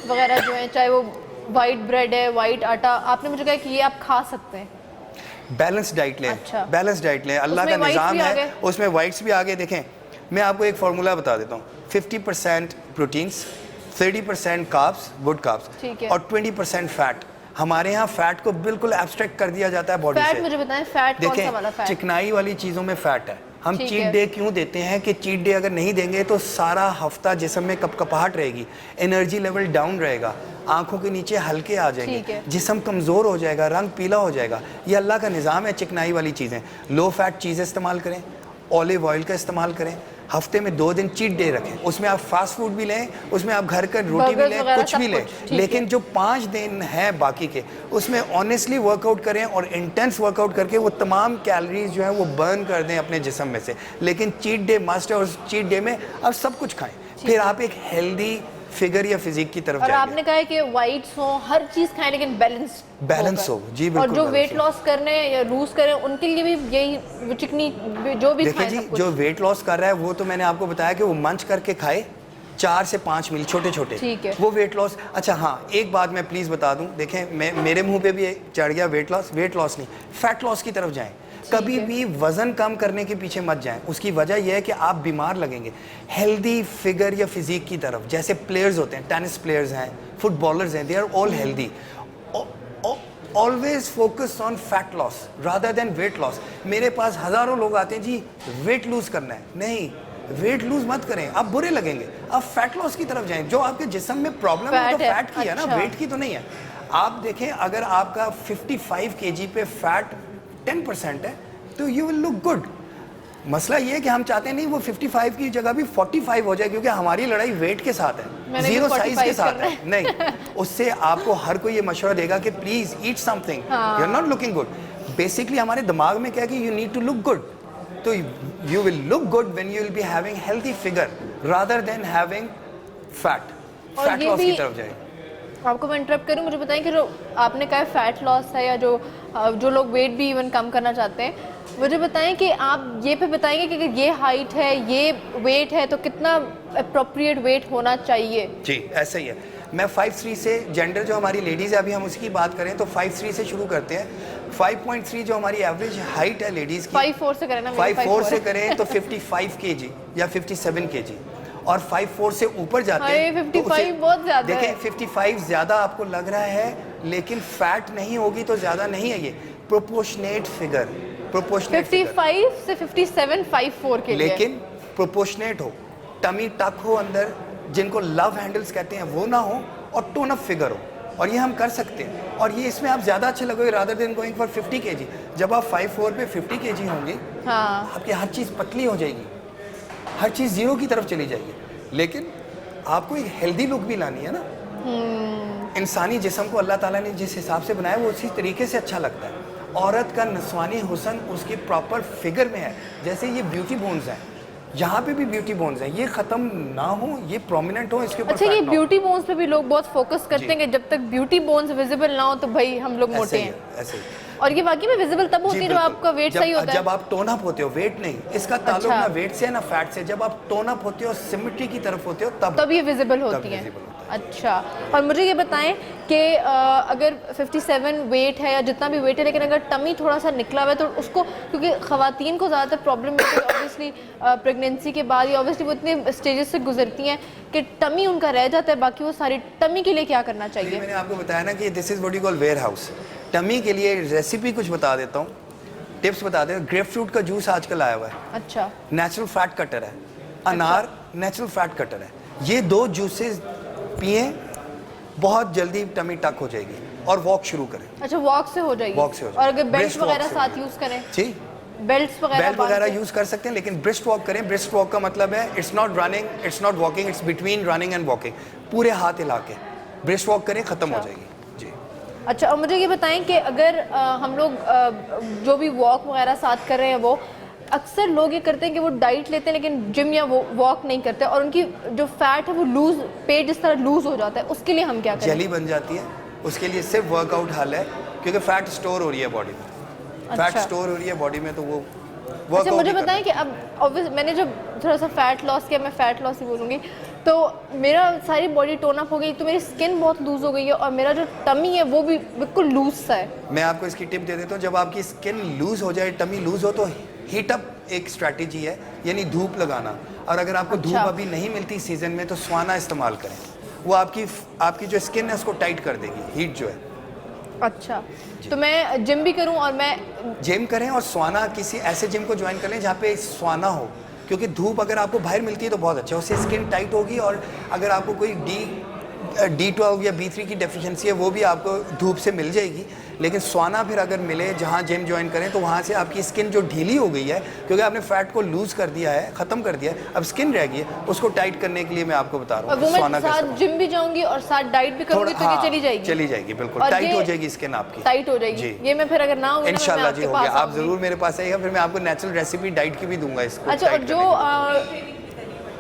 वगैरह जो है, चाहे वो वाइट ब्रेड है, वाइट आटा, आपने मुझे कहा कि ये आप खा सकते हैं। बैलेंस डाइट लें। अच्छा। बैलेंस डाइट लें, अल्लाह का निज़ाम है, उसमें वाइट्स भी आगे। देखें, मैं आपको एक फार्मूला बता देता हूँ, 50% प्रोटीन्स, 30% कार्ब्स, गुड कार्ब्स, और 20% फैट। हमारे यहाँ फैट को बिल्कुल एब्स्ट्रैक्ट कर दिया जाता है बॉडी से। फैट मुझे बताएं, फैट कौन सा वाला फैट? चिकनाई वाली चीज़ों में फैट है। हम चीट डे क्यों देते हैं कि चीट डे अगर नहीं देंगे तो सारा हफ्ता जिस्म में कपकपाहट रहेगी, एनर्जी लेवल डाउन रहेगा, आंखों के नीचे हल्के आ जाएंगे, जिस्म कमज़ोर हो जाएगा, रंग पीला हो जाएगा। ये अल्लाह का निज़ाम है। चिकनाई वाली चीज़ें, लो फैट चीज़ें इस्तेमाल करें, ऑलिव ऑयल का इस्तेमाल करें, हफ्ते में 2 दिन चीट डे रखें, उसमें आप फास्ट फूड भी लें, उसमें आप घर का रोटी भी लें, कुछ भी लें, लेकिन जो 5 दिन है बाकी के, उसमें ऑनेस्टली वर्कआउट करें और इंटेंस वर्कआउट करके वो तमाम कैलोरीज जो है वो बर्न कर दें अपने जिस्म में से। लेकिन चीट डे मस्ट है और चीट डे में आप सब कुछ खाएं, फिर आप एक हेल्दी फिगर या फिजिक की तरफ जाएंगे। और आपने कहा है कि व्हाइट्स हो, हर चीज खाएं, लेकिन बैलेंस हो। जी बिल्कुल। और जो वेट लॉस करने या लूज करें उनके लिए भी यही चिकनी जो भी खाएं। देखिए जी, जो वेट लॉस कर रहा है वो तो मैंने आपको बताया कि वो मंच करके खाए 4 से 5 मील छोटे छोटे, ठीक है, वो वेट लॉस। अच्छा हाँ, एक बात मैं प्लीज़ बता दूं, देखें मेरे मुंह पे भी चढ़ गया वेट लॉस नहीं, फैट लॉस की तरफ जाएं। कभी भी वज़न कम करने के पीछे मत जाएं, उसकी वजह यह है कि आप बीमार लगेंगे। हेल्दी फिगर या फिजिक की तरफ, जैसे प्लेयर्स होते हैं, टेनिस प्लेयर्स हैं, फुटबॉलर्स हैं, they are all healthy. Always focus on fat loss rather than weight loss. मेरे पास हज़ारों लोग आते हैं जी वेट लूज़ करना है, नहीं, वेट लूज मत करें, आप बुरे लगेंगे, आप फैट लॉस की तरफ जाएं। जो आपके जिस्म में प्रॉब्लम है तो फैट की है ना, वेट की तो नहीं है। आप देखें, अगर आपका 55 kg पे फैट 10% है तो यू विल लुक गुड। मसला ये है कि हम चाहते नहीं वो 55 की जगह भी 45 हो जाए, क्योंकि हमारी लड़ाई वेट के साथ है, जीरो साइज के साथ है। नहीं, उससे आपको हर कोई ये मशवरा देगा कि please eat something, you are not looking good. Basically हमारे दिमाग में क्या है कि you need to look good, तो you will look good when you will be having healthy figure rather than having fat loss की तरफ जाए। आपको मैं इंटरप्ट करूँ, मुझे बताएं कि जो आपने कहा फैट लॉस है या जो लोग वेट भी इवन कम करना चाहते हैं, मुझे बताएं कि आप ये पे बताएंगे कि अगर ये हाइट है, ये वेट है, तो कितना अप्रोप्रिएट वेट होना चाहिए? जी ऐसा ही है। मैं 5'3" से, जेंडर जो हमारी लेडीज़ है अभी हम उसकी बात करें तो 5'3" से शुरू करते हैं। 5.3 जो हमारी एवरेज हाइट है लेडीज़ की, 5'4" से करें ना, 5'4" से करें तो 55 kg या 57 kg, और 5'4" से ऊपर जाते हैं 55 बहुत ज़्यादा है। देखें 55 ज़्यादा आपको लग रहा है, लेकिन फैट नहीं होगी तो ज़्यादा नहीं है, ये प्रोपोर्शनेट फिगर, प्रोपोर्शनेट 55 से 57 5'4" के लिए, लेकिन प्रोपोर्शनेट हो, टमी टक हो अंदर, जिनको लव हैंडल्स कहते हैं वो ना हो, और टोन अप फिगर हो, और ये हम कर सकते हैं। और ये इसमें आप ज़्यादा अच्छे लगोगे rather than going for 50 kg। जब आप 5'4" पे 50 kg होंगे, हाँ, आपकी हर चीज़ पतली हो जाएगी, हर चीज़ जीरो की तरफ चली जाएगी, लेकिन आपको एक हेल्दी लुक भी लानी है ना। इंसानी जिस्म को अल्लाह ताला ने जिस हिसाब से बनाया वो उसी तरीके से अच्छा लगता है। औरत का नस्वानी हुस्न उसकी प्रॉपर फिगर में है। जैसे ये ब्यूटी बोन्स हैं, यहाँ पे भी ब्यूटी बोन्स हैं, ये ख़त्म ना हो, ये प्रोमिनेंट हो, इसके ऊपर अच्छा, ये फैट ना हो। ब्यूटी बोन्स पे भी लोग बहुत फोकस करते हैं कि जब तक ब्यूटी बोन्स विजिबल ना हो तो भाई हम लोग ऐसे मोटे ही हैं, है, ऐसे ही। और ये वाकई में विजिबल तब होती जी, है जब बिल्कुल। आपका वेट सही होता है। जब आप टोन अप होते हो, वेट नहीं, इसका ताल्लुक अच्छा। ना वेट से है ना फैट से। जब आप टोन अप होते हो, सिमेट्री की तरफ होते हो, तब ये विजिबल होती हैं। visible होता अच्छा, और मुझे ये बताएं कि अगर 57 वेट है या जितना भी वेट है, लेकिन अगर टमी थोड़ा सा निकला हुआ है तो उसको, क्योंकि ख़वातीन को ज़्यादातर प्रॉब्लम होती है ऑब्वियसली प्रेगनेंसी के बाद, या ऑब्वियसली वो इतने स्टेजेस से गुजरती हैं कि टमी उनका रह जाता है, बाकी वो सारी टमी के लिए क्या करना है। चाहिए? मैंने आपको बताया ना कि this is what you call warehouse. Tummy के लिए रेसिपी कुछ बता देता हूँ, टिप्स बता देता हूँ। ग्रेप फ्रूट का जूस आजकल आया हुआ है, अच्छा, नेचुरल फैट कटर है। अनार नेचुरल फैट कटर है। ये दो जूसेस पिए, बहुत जल्दी टमी टक हो जाएगी, और वॉक शुरू करें। अच्छा, वॉक से हो जाएगी। वॉक से हो और अगर जाएगी। बेल्ट Brisk walk वगैरह से साथ हो यूज़ करें, जी, बेल्ट वगैरह यूज़ कर सकते हैं, लेकिन ब्रिस्ट वॉक करें। ब्रिस्ट वॉक का मतलब है it's not running, it's not walking, it's between running and walking. पूरे हाथ हिला के ब्रिस्ट वॉक करें, ख़त्म हो जाएगी जी। अच्छा, और मुझे ये बताएं कि अगर हम लोग जो भी वॉक वगैरह साथ कर रहे हैं, वो अक्सर लोग ये करते हैं कि वो डाइट लेते हैं लेकिन जिम या वो वॉक नहीं करते, और उनकी जो फैट है वो लूज, पेट जिस तरह लूज हो जाता है, उसके लिए हम क्या करें? जेली बन जाती है, उसके लिए सिर्फ वर्कआउट हल है, क्योंकि फैट स्टोर हो रही है बॉडी में। फैट अच्छा। स्टोर हो रही है बॉडी में, तो वो अच्छा, वर्कआउट मुझे ही करना बताएं कि अब ऑब्वियस मैंने जब थोड़ा सा फैट लॉस किया, मैं फैट लॉस ही बोलूँगी, तो मेरा सारी बॉडी टोन अप हो गई, तो मेरी स्किन बहुत लूज हो गई है, और मेरा जो टमी है वो भी बिल्कुल लूज सा है। मैं आपको इसकी टिप दे देता हूँ। जब आपकी स्किन लूज हो जाए, टमी लूज हो, तो हीट अप एक स्ट्रैटेजी है, यानी धूप लगाना। और अगर आपको धूप अच्छा। अभी नहीं मिलती सीजन में, तो स्वाना इस्तेमाल करें। वो आपकी जो स्किन है उसको टाइट कर देगी, हीट जो है। अच्छा, तो मैं जिम भी करूं और मैं जिम करें, और स्वाना किसी ऐसे जिम को ज्वाइन करें जहाँ पे स्वाना हो, क्योंकि धूप अगर आपको बाहर मिलती है तो बहुत अच्छा है, उससे स्किन टाइट होगी। और अगर आपको कोई D12 या B3 की डेफिशिएंसी है, वो भी आपको धूप से मिल जाएगी। लेकिन स्वाना फिर अगर मिले जहाँ जिम ज्वाइन करें, तो वहाँ से आपकी स्किन जो ढीली हो गई है, क्योंकि आपने फैट को लूज कर दिया है, ख़त्म कर दिया है, अब स्किन रह गई है, उसको टाइट करने के लिए मैं आपको बता रहा वो हूँ मैं स्वाना साथ कैसे। जिम भी जाऊंगी और साथ डाइट भी करूंगी, तो ये चली जाएगी? चली जाएगी, बिल्कुल और टाइट ये हो जाएगी स्किन आपकी, टाइट हो जाएगी जी। ये मैं फिर अगर ना होगी ना, मैं इंशाल्लाह जी आपके हो गया। पास आप आऊंगी। ज़रूर मेरे पास आइएगा, फिर मैं आपको नेचुरल रेसिपी डाइट की भी दूंगा इसको। अच्छा, और जो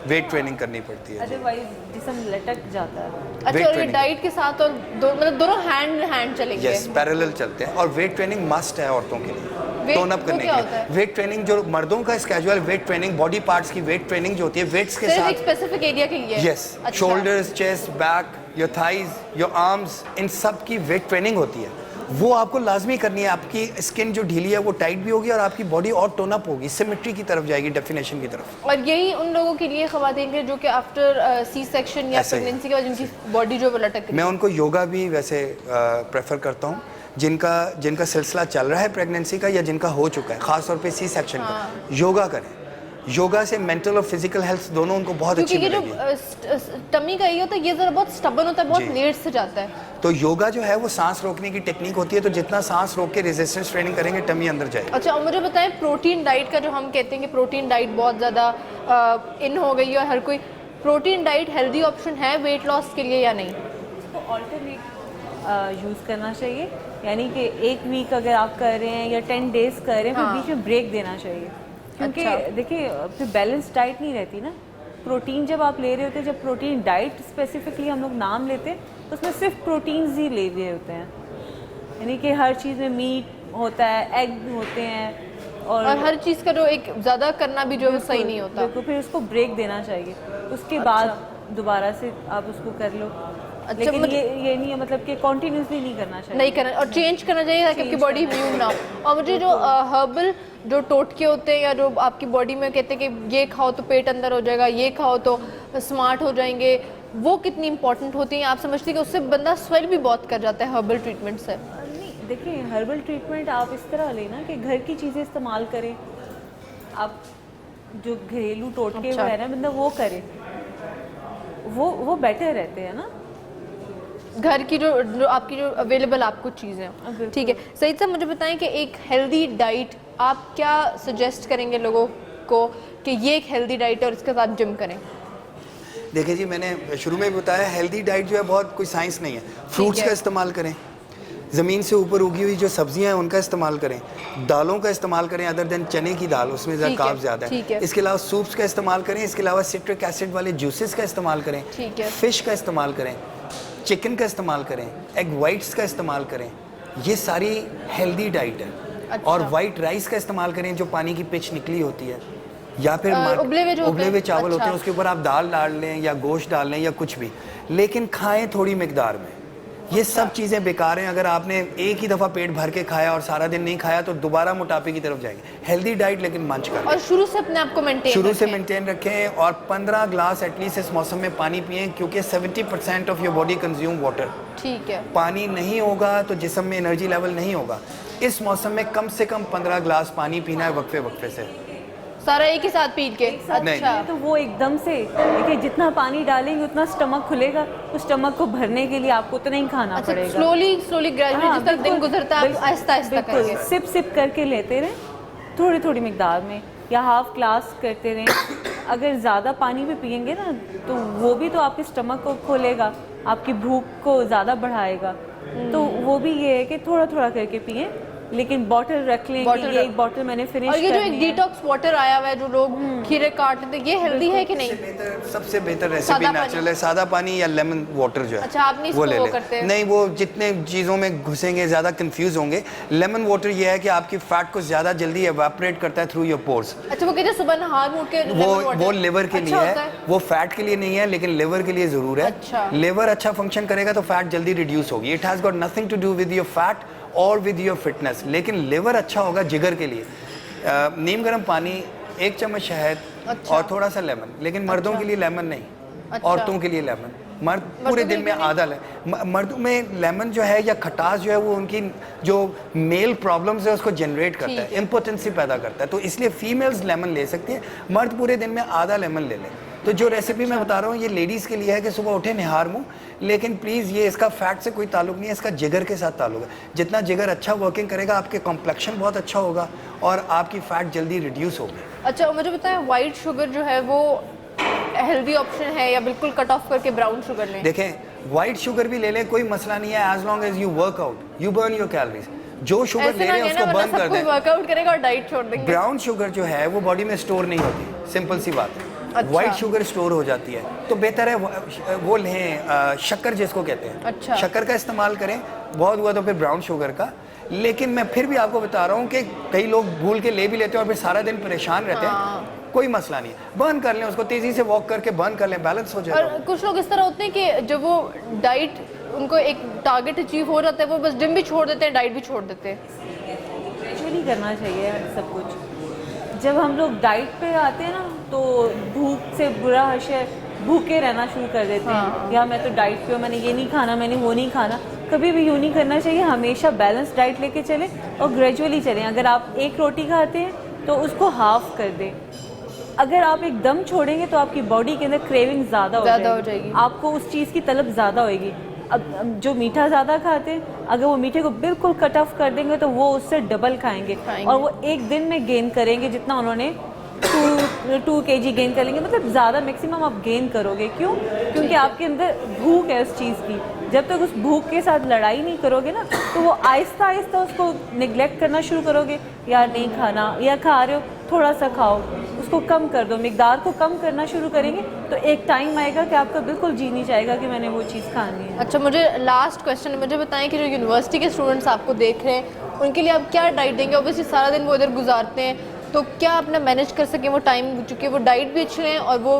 वेट ट्रेनिंग करनी पड़ती है जी। अदरवाइज जिसम लटक जाता है। अच्छा, weight और ये training। डाइट के साथ और मतलब दोनों हैंड चलेंगे? यस, पैरेलल चलते हैं। और वेट ट्रेनिंग मस्ट है औरतों के लिए, Weight टोन अप वो करने क्या के होता लिए। है? वेट ट्रेनिंग जो मर्दों का schedule weight training, body parts की वेट ट्रेनिंग जो होती है, वेट्स के सिर्फ एक साथ। स्पेसिफिक एरिया के लिए? यस, अच्छा। Shoulders, chest, back, your thighs, your arms, इन सब की वेट ट्रेनिंग होती है। वो आपको लाजमी करनी है। आपकी स्किन जो ढीली है वो टाइट भी होगी, और आपकी बॉडी और टोन अप होगी, सिमेट्री की तरफ जाएगी, डेफिनेशन की तरफ। और यही उन लोगों के लिए खवातीन के जो कि आफ्टर सी सेक्शन या ऐसा ही है। प्रेगनेंसी के बाद जिनकी बॉडी जो वो लटक रही है। मैं उनको योगा भी वैसे प्रेफर करता हूँ, जिनका सिलसिला चल रहा है प्रेगनेंसी का, या जिनका हो चुका है, ख़ास तौर पे सी सेक्शन का, योगा करें। योगा से मेंटल और फिजिकल हेल्थ दोनों उनको बहुत अच्छी क्योंकि ये मिलेगी। जो टमी का ये होता है, ये ज़रा बहुत स्टबन होता है, बहुत जी। लेट से जाता है। तो योगा जो है वो सांस रोकने की टेक्निक होती है, तो जितना सांस रोक के रेजिस्टेंस ट्रेनिंग करेंगे, टमी अंदर जाएगी। अच्छा, और मुझे बताएं प्रोटीन डाइट का, जो हम कहते हैं कि प्रोटीन डाइट बहुत ज़्यादा इन हो गई है, और हर कोई प्रोटीन डाइट हेल्दी ऑप्शन है वेट लॉस के लिए या नहीं? उसको ऑल्टरनेट यूज़ करना चाहिए, यानी कि एक वीक अगर आप कर रहे हैं या 10 डेज कर रहे हैं, हाँ। फिर बीच में ब्रेक देना चाहिए, क्योंकि अच्छा। देखिए फिर बैलेंस डाइट नहीं रहती ना। प्रोटीन जब आप ले रहे होते हैं, जब प्रोटीन डाइट स्पेसिफिकली हम लोग नाम लेते हैं तो उसमें सिर्फ प्रोटीन्स ही ले रहे होते हैं, यानी कि हर चीज़ में मीट होता है, एग होते हैं, और हर चीज़ का जो एक ज़्यादा करना भी जो है सही नहीं होता। बिल्कुल, फिर उसको ब्रेक देना चाहिए, उसके बाद दोबारा से आप उसको कर लो। लेकिन ये नहीं है मतलब कि कॉन्टीन्यूसली नहीं करना चाहिए, नहीं करना, और चेंज करना चाहिए ताकि आपकी बॉडी इम्यून ना हो। और मुझे जो हर्बल जो टोटके होते हैं या जो आपकी बॉडी में कहते हैं कि ये खाओ तो पेट अंदर हो जाएगा, ये खाओ तो स्मार्ट हो जाएंगे, वो कितनी इंपॉर्टेंट होती हैं? आप समझते हैं कि उससे बंदा स्वेल भी बहुत कर जाता है हर्बल ट्रीटमेंट से? नहीं, देखिए हर्बल ट्रीटमेंट आप इस तरह लेना कि घर की चीज़ें इस्तेमाल करें, आप जो घरेलू टोटके वगैरह है बंदा वो करे, वो बेटर रहते हैं ना, घर की जो आपकी जो अवेलेबल आपको चीज़ें हैं। ठीक है, सही से मुझे बताएं कि एक हेल्दी डाइट आप क्या सजेस्ट करेंगे लोगों को कि ये एक हेल्दी डाइट है और इसके साथ जिम करें? देखिए जी, मैंने शुरू में भी बताया हेल्दी डाइट जो है बहुत कोई साइंस नहीं है। फ्रूट्स का इस्तेमाल करें, ज़मीन से ऊपर उगी हुई जो सब्जियां हैं उनका इस्तेमाल करें, दालों का इस्तेमाल करें अदर देन चने की दाल, उसमें ज़्यादा कार्ब ज़्यादा है। इसके अलावा सूप्स का इस्तेमाल करें, इसके अलावा सिट्रिक एसिड वाले जूसेस का इस्तेमाल करें, फिश का इस्तेमाल करें, चिकन का इस्तेमाल करें, एग वाइट्स का इस्तेमाल करें, ये सारी हेल्दी डाइट है। अच्छा। और वाइट राइस का इस्तेमाल करें जो पानी की पिच निकली होती है, या फिर उबले हुए चावल होते हैं, उसके ऊपर आप दाल डाल लें या गोश्त डाल लें या कुछ भी, लेकिन खाएं थोड़ी मिकदार में। ये सब चीज़ें बेकार हैं। अगर आपने एक ही दफ़ा पेट भर के खाया और सारा दिन नहीं खाया तो दोबारा मोटापे की तरफ जाएंगे। हेल्दी डाइट लेकिन मंच करें और शुरू से अपने आप को मेंटेन रखें और 15 ग्लास एटलीस्ट इस मौसम में पानी पिएं, क्योंकि 70% of your body consume water. ठीक है, पानी नहीं होगा तो जिस्म में एनर्जी लेवल नहीं होगा। इस मौसम में कम से कम 15 ग्लास पानी पीना है वक्फे वक्फे से, सारा एक ही साथ पी के। अच्छा, तो वो एकदम से देखिए जितना पानी डालेंगे उतना स्टमक खुलेगा, तो स्टमक को भरने के लिए आपको उतना ही खाना पड़ेगा। स्लोली ग्रेजुअली जिस तक दिन गुजरता है आहिस्ता आहिस्ता करके सिप करके लेते रहें, थोड़ी थोड़ी मिकदार में, या हाफ ग्लास करते रहें। अगर ज़्यादा पानी भी पियेंगे ना तो वो भी तो आपके स्टमक को खोलेगा, आपकी भूख को ज़्यादा बढ़ाएगा। तो वो भी ये है कि थोड़ा थोड़ा करके पिएं, लेकिन बॉटल रख लें कि ये एक बॉटल मैंने फिनिश और ये जो एक डिटॉक्स वाटर आया हुआ है जो लोग खीरे काटते हैं, ये हेल्दी है कि नहीं? सबसे बेहतर रेसिपी नेचुरल है, सादा पानी या लेमन वाटर जो है। अच्छा, आप नहीं वो ले वो लें। करते हैं? नहीं, वो जितने चीज़ों में घुसेंगे ज़्यादा कंफ्यूज होंगे। लेमन वाटर ये है कि आपकी फैट को ज़्यादा जल्दी एवापोरेट करता है थ्रू योर पोर्स। अच्छा, वो कहते हैं सुबह नहा उठ के वो लिवर के लिए है, वो फैट के लिए नहीं है, लेकिन लिवर के लिए ज़रूर है। अच्छा। लिवर अच्छा फंक्शन करेगा तो फैट जल्दी रिड्यूस होगी। It has got nothing to do with your fat और विद योर फिटनेस, लेकिन लिवर अच्छा होगा जिगर के लिए। नीम गर्म पानी, 1 चम्मच शहद, अच्छा। और थोड़ा सा लेमन, लेकिन मर्दों के लिए लेमन नहीं, अच्छा। औरतों के लिए लेमन। मर्द पूरे दिन में आधा मर्दों में लेमन जो है या खटास जो है वो उनकी जो मेल प्रॉब्लम्स है उसको जनरेट करता है, इम्पोटेंसी पैदा करता है, तो इसलिए फीमेल्स लेमन ले सकती हैं, मर्द पूरे दिन में आधा लेमन ले लें। तो जो रेसिपी मैं बता रहा हूँ ये लेडीज़ के लिए है कि सुबह उठे निहार मुँह, लेकिन प्लीज़ ये इसका फैट से कोई ताल्लुक नहीं है, इसका जिगर के साथ ताल्लुक है। जितना जिगर अच्छा वर्किंग करेगा आपके कॉम्प्लेक्शन बहुत अच्छा होगा और आपकी फ़ैट जल्दी रिड्यूस होगी। अच्छा, मुझे बताएं वाइट शुगर जो है वो हेल्दी ऑप्शन है या बिल्कुल कट ऑफ करके ब्राउन शुगर लें? देखें, वाइट शुगर भी ले लें, कोई मसला नहीं है, as long as you work out, you burn your calories. जो शुगर ले रहे हैं उसको बर्न कर दें, वर्कआउट करेगा और डाइट छोड़ देंगे। ब्राउन शुगर जो है वो बॉडी में स्टोर नहीं होती, सिंपल सी बात है। अच्छा। वाइट शुगर स्टोर हो जाती है, तो बेहतर है वो लें शक्कर जिसको कहते हैं। अच्छा। शक्कर का इस्तेमाल करें, बहुत हुआ तो फिर ब्राउन शुगर का। लेकिन मैं फिर भी आपको बता रहा हूँ कि कई लोग भूल के ले भी लेते हैं और फिर सारा दिन परेशान रहते हैं। कोई मसला नहीं है, बर्न कर लें उसको, तेज़ी से वॉक करके बर्न कर लें, बैलेंस हो जाएगा। और कुछ लोग इस तरह होते हैं कि जब वो डाइट उनको एक टारगेट अचीव हो जाता है वो बस जिम भी छोड़ देते हैं, डाइट भी छोड़ देते हैं। ग्रेजुअली करना चाहिए सब कुछ। जब हम लोग डाइट पे आते हैं ना तो भूख से बुरा हश्र भूखे रहना शुरू कर देते हैं। या मैं तो डाइट पे हूँ, मैंने ये नहीं खाना, मैंने वो नहीं खाना। कभी भी यूँ नहीं करना चाहिए, हमेशा बैलेंस डाइट लेके चलें और ग्रेजुअली चलें। अगर आप एक रोटी खाते हैं तो उसको हाफ कर दें। अगर आप एकदम छोड़ेंगे तो आपकी बॉडी के अंदर क्रेविंग ज़्यादा हो जाएगी, आपको उस चीज़ की तलब ज़्यादा होएगी। अब जो मीठा ज़्यादा खाते हैं, अगर वो मीठे को बिल्कुल कट ऑफ कर देंगे तो वो उससे डबल खाएंगे और वो एक दिन में गेन करेंगे जितना उन्होंने 2 kg गेन कर लेंगे। मतलब ज़्यादा मैक्सिमम आप गेन करोगे। क्यों? क्योंकि आपके अंदर भूख है उस चीज़ की। जब तक उस भूख के साथ लड़ाई नहीं करोगे ना तो वो आहिस्ता आहिस्ता उसको निगलेक्ट करना शुरू करोगे। यार नहीं खाना, या खा रहे हो थोड़ा सा खाओ, उसको कम कर दो, मिकदार को कम करना शुरू करेंगे तो एक टाइम आएगा कि आपका बिल्कुल जी नहीं चाहेगा कि मैंने वो चीज़ खानी है। अच्छा, मुझे लास्ट क्वेश्चन, मुझे बताएं कि जो यूनिवर्सिटी के स्टूडेंट्स आपको देख रहे हैं उनके लिए आप क्या डाइट देंगे? ऑब्वियसली सारा दिन वो इधर गुजारते हैं, तो क्या अपना मैनेज कर सकें वो टाइम, चूँकि वो डाइट भी अच्छी लें और वो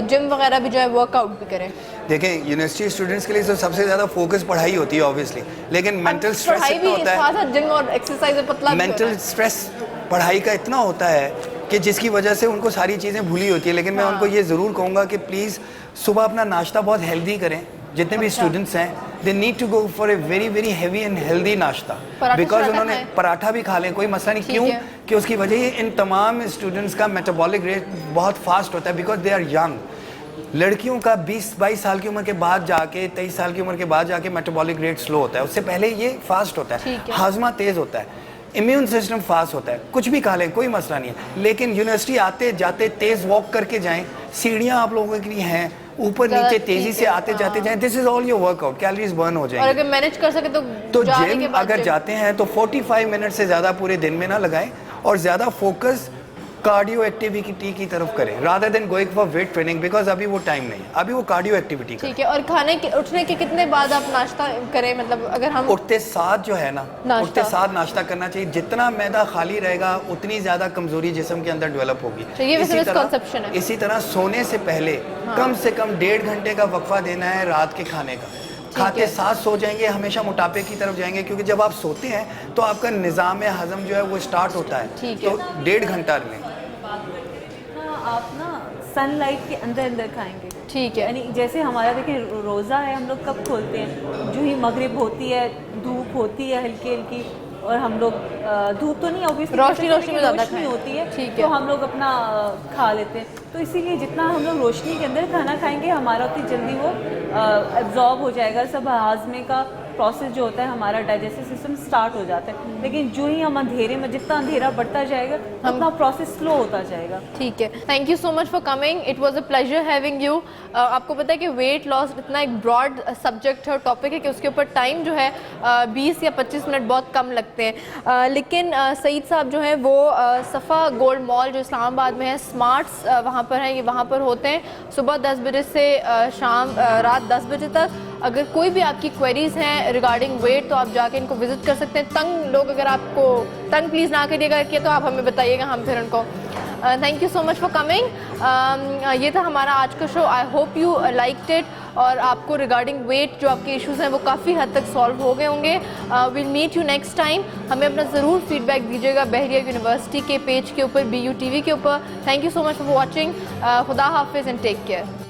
जिम वगैरह भी जो है वर्कआउट भी करें? देखें, यूनिवर्सिटी स्टूडेंट्स के लिए तो सबसे ज़्यादा फोकस पढ़ाई होती है ऑब्वियसली, लेकिन मेंटल स्ट्रेस पढ़ाई इतना भी होता है, साथ जिम और एक्सरसाइज और पतला भी होना मेंटल है। स्ट्रेस पढ़ाई का इतना होता है कि जिसकी वजह से उनको सारी चीज़ें भूली होती है। लेकिन मैं उनको ये ज़रूर कहूँगा कि प्लीज़ सुबह अपना नाश्ता बहुत हेल्दी करें। जितने भी स्टूडेंट्स हैं, they need to go for a very very heavy and healthy nashta, paratha because शराठा उन्होंने खाएं। पराठा भी खा लें, कोई मसला नहीं। ठीक क्यों? है। कि उसकी वजह ये इन तमाम स्टूडेंट्स का मेटाबॉलिक रेट बहुत फास्ट होता है, बिकॉज दे आर यंग। लड़कियों का 20-22 साल की उम्र के बाद जाके 23 साल की उम्र के बाद जाके मेटाबॉलिक रेट स्लो होता है, उससे पहले ये फास्ट होता है, ठीक है। हाजमा तेज़ होता है, इम्यून सिस्टम फास्ट होता है। कुछ भी खा लें, कोई मसला नहीं है, लेकिन यूनिवर्सिटी आते जाते तेज़ वॉक करके जाएं। सीढ़ियाँ आप लोगों के लिए हैं, ऊपर ज़्यादा नीचे ठीक तेज़ी से है, आते जाते जाएं। This is all your workout, calories burn हो और जाएंगी। अगर मैनेज कर सके तो जाने के जिम बाद अगर जिम। जाते हैं तो 45 मिनट से ज़्यादा पूरे दिन में ना लगाएं और ज़्यादा फोकस कार्डियो एक्टिविटी की तरफ करें rather than going for weight training, because अभी वो टाइम नहीं है, अभी वो कार्डियो एक्टिविटी करें। ठीक है। और खाने के उठने के कितने बाद आप नाश्ता करें? मतलब अगर हम उठते साथ जो है ना, नाश्ता। उठते साथ नाश्ता करना चाहिए। जितना मैदा खाली रहेगा उतनी ज़्यादा कमजोरी जिस्म के अंदर डेवलप होगी। तो ये वैसे इसी तरह- misconception है। इसी तरह सोने से पहले कम से कम 1.5 घंटे का वक्फा देना है रात के खाने का। खाते साथ सो जाएंगे, हमेशा मोटापे की तरफ जाएंगे, क्योंकि जब आप सोते हैं तो आपका निज़ाम हजम जो है वो स्टार्ट होता है। ठीक है। तो 1.5 घंटा लें। आप ना सनलाइट के अंदर अंदर खाएंगे। ठीक है। यानी जैसे हमारा देखिए रोज़ा है, हम लोग कब खोलते हैं? जो ही मगरिब होती है, धूप होती है हल्की हल्की, और हम लोग धूप तो नहीं ऑब्वियसली, रोशनी में ज़्यादा रोशनी खाएं। होती है, ठीक तो है। हम लोग अपना खा लेते हैं। तो इसीलिए जितना हम लोग रोशनी के अंदर खाना खाएंगे हमारा उतनी जल्दी वो एब्जॉर्ब हो जाएगा, सब हाजमे का प्रोसेस जो होता है, हमारा डाइजेस्टिव सिस्टम स्टार्ट हो जाता है। लेकिन जो ही हम अंधेरे में, जितना अंधेरा बढ़ता जाएगा उतना प्रोसेस स्लो होता जाएगा। ठीक है। Thank you so much for coming, it was a pleasure having you. आपको पता है कि वेट लॉस इतना एक ब्रॉड सब्जेक्ट है और टॉपिक है कि उसके ऊपर टाइम जो है 20 या 25 मिनट बहुत कम लगते हैं। लेकिन सईद साहब जो हैं वो सफ़ा गोल्ड मॉल जो इस्लामाबाद में है, स्मार्ट्स वहाँ पर हैं, ये वहाँ पर होते हैं सुबह 10 बजे से शाम रात 10 बजे तक। अगर कोई भी आपकी क्वेरीज़ हैं रिगार्डिंग वेट तो आप जाके इनको विजिट कर सकते हैं। तंग लोग अगर आपको तंग प्लीज़ ना करिएगा कि तो आप हमें बताइएगा, हम फिर उनको। Thank you so much for coming. ये था हमारा आज का show. I hope you liked it और आपको रिगार्डिंग वेट जो आपके इश्यूज़ हैं वो काफ़ी हद तक सॉल्व हो गए होंगे। Will meet you next time. हमें अपना ज़रूर फीडबैक दीजिएगा बहरिया यूनिवर्सिटी के पेज के ऊपर, BU TV के ऊपर। Thank you so much for watching. खुदा हाफिज़ एंड टेक केयर।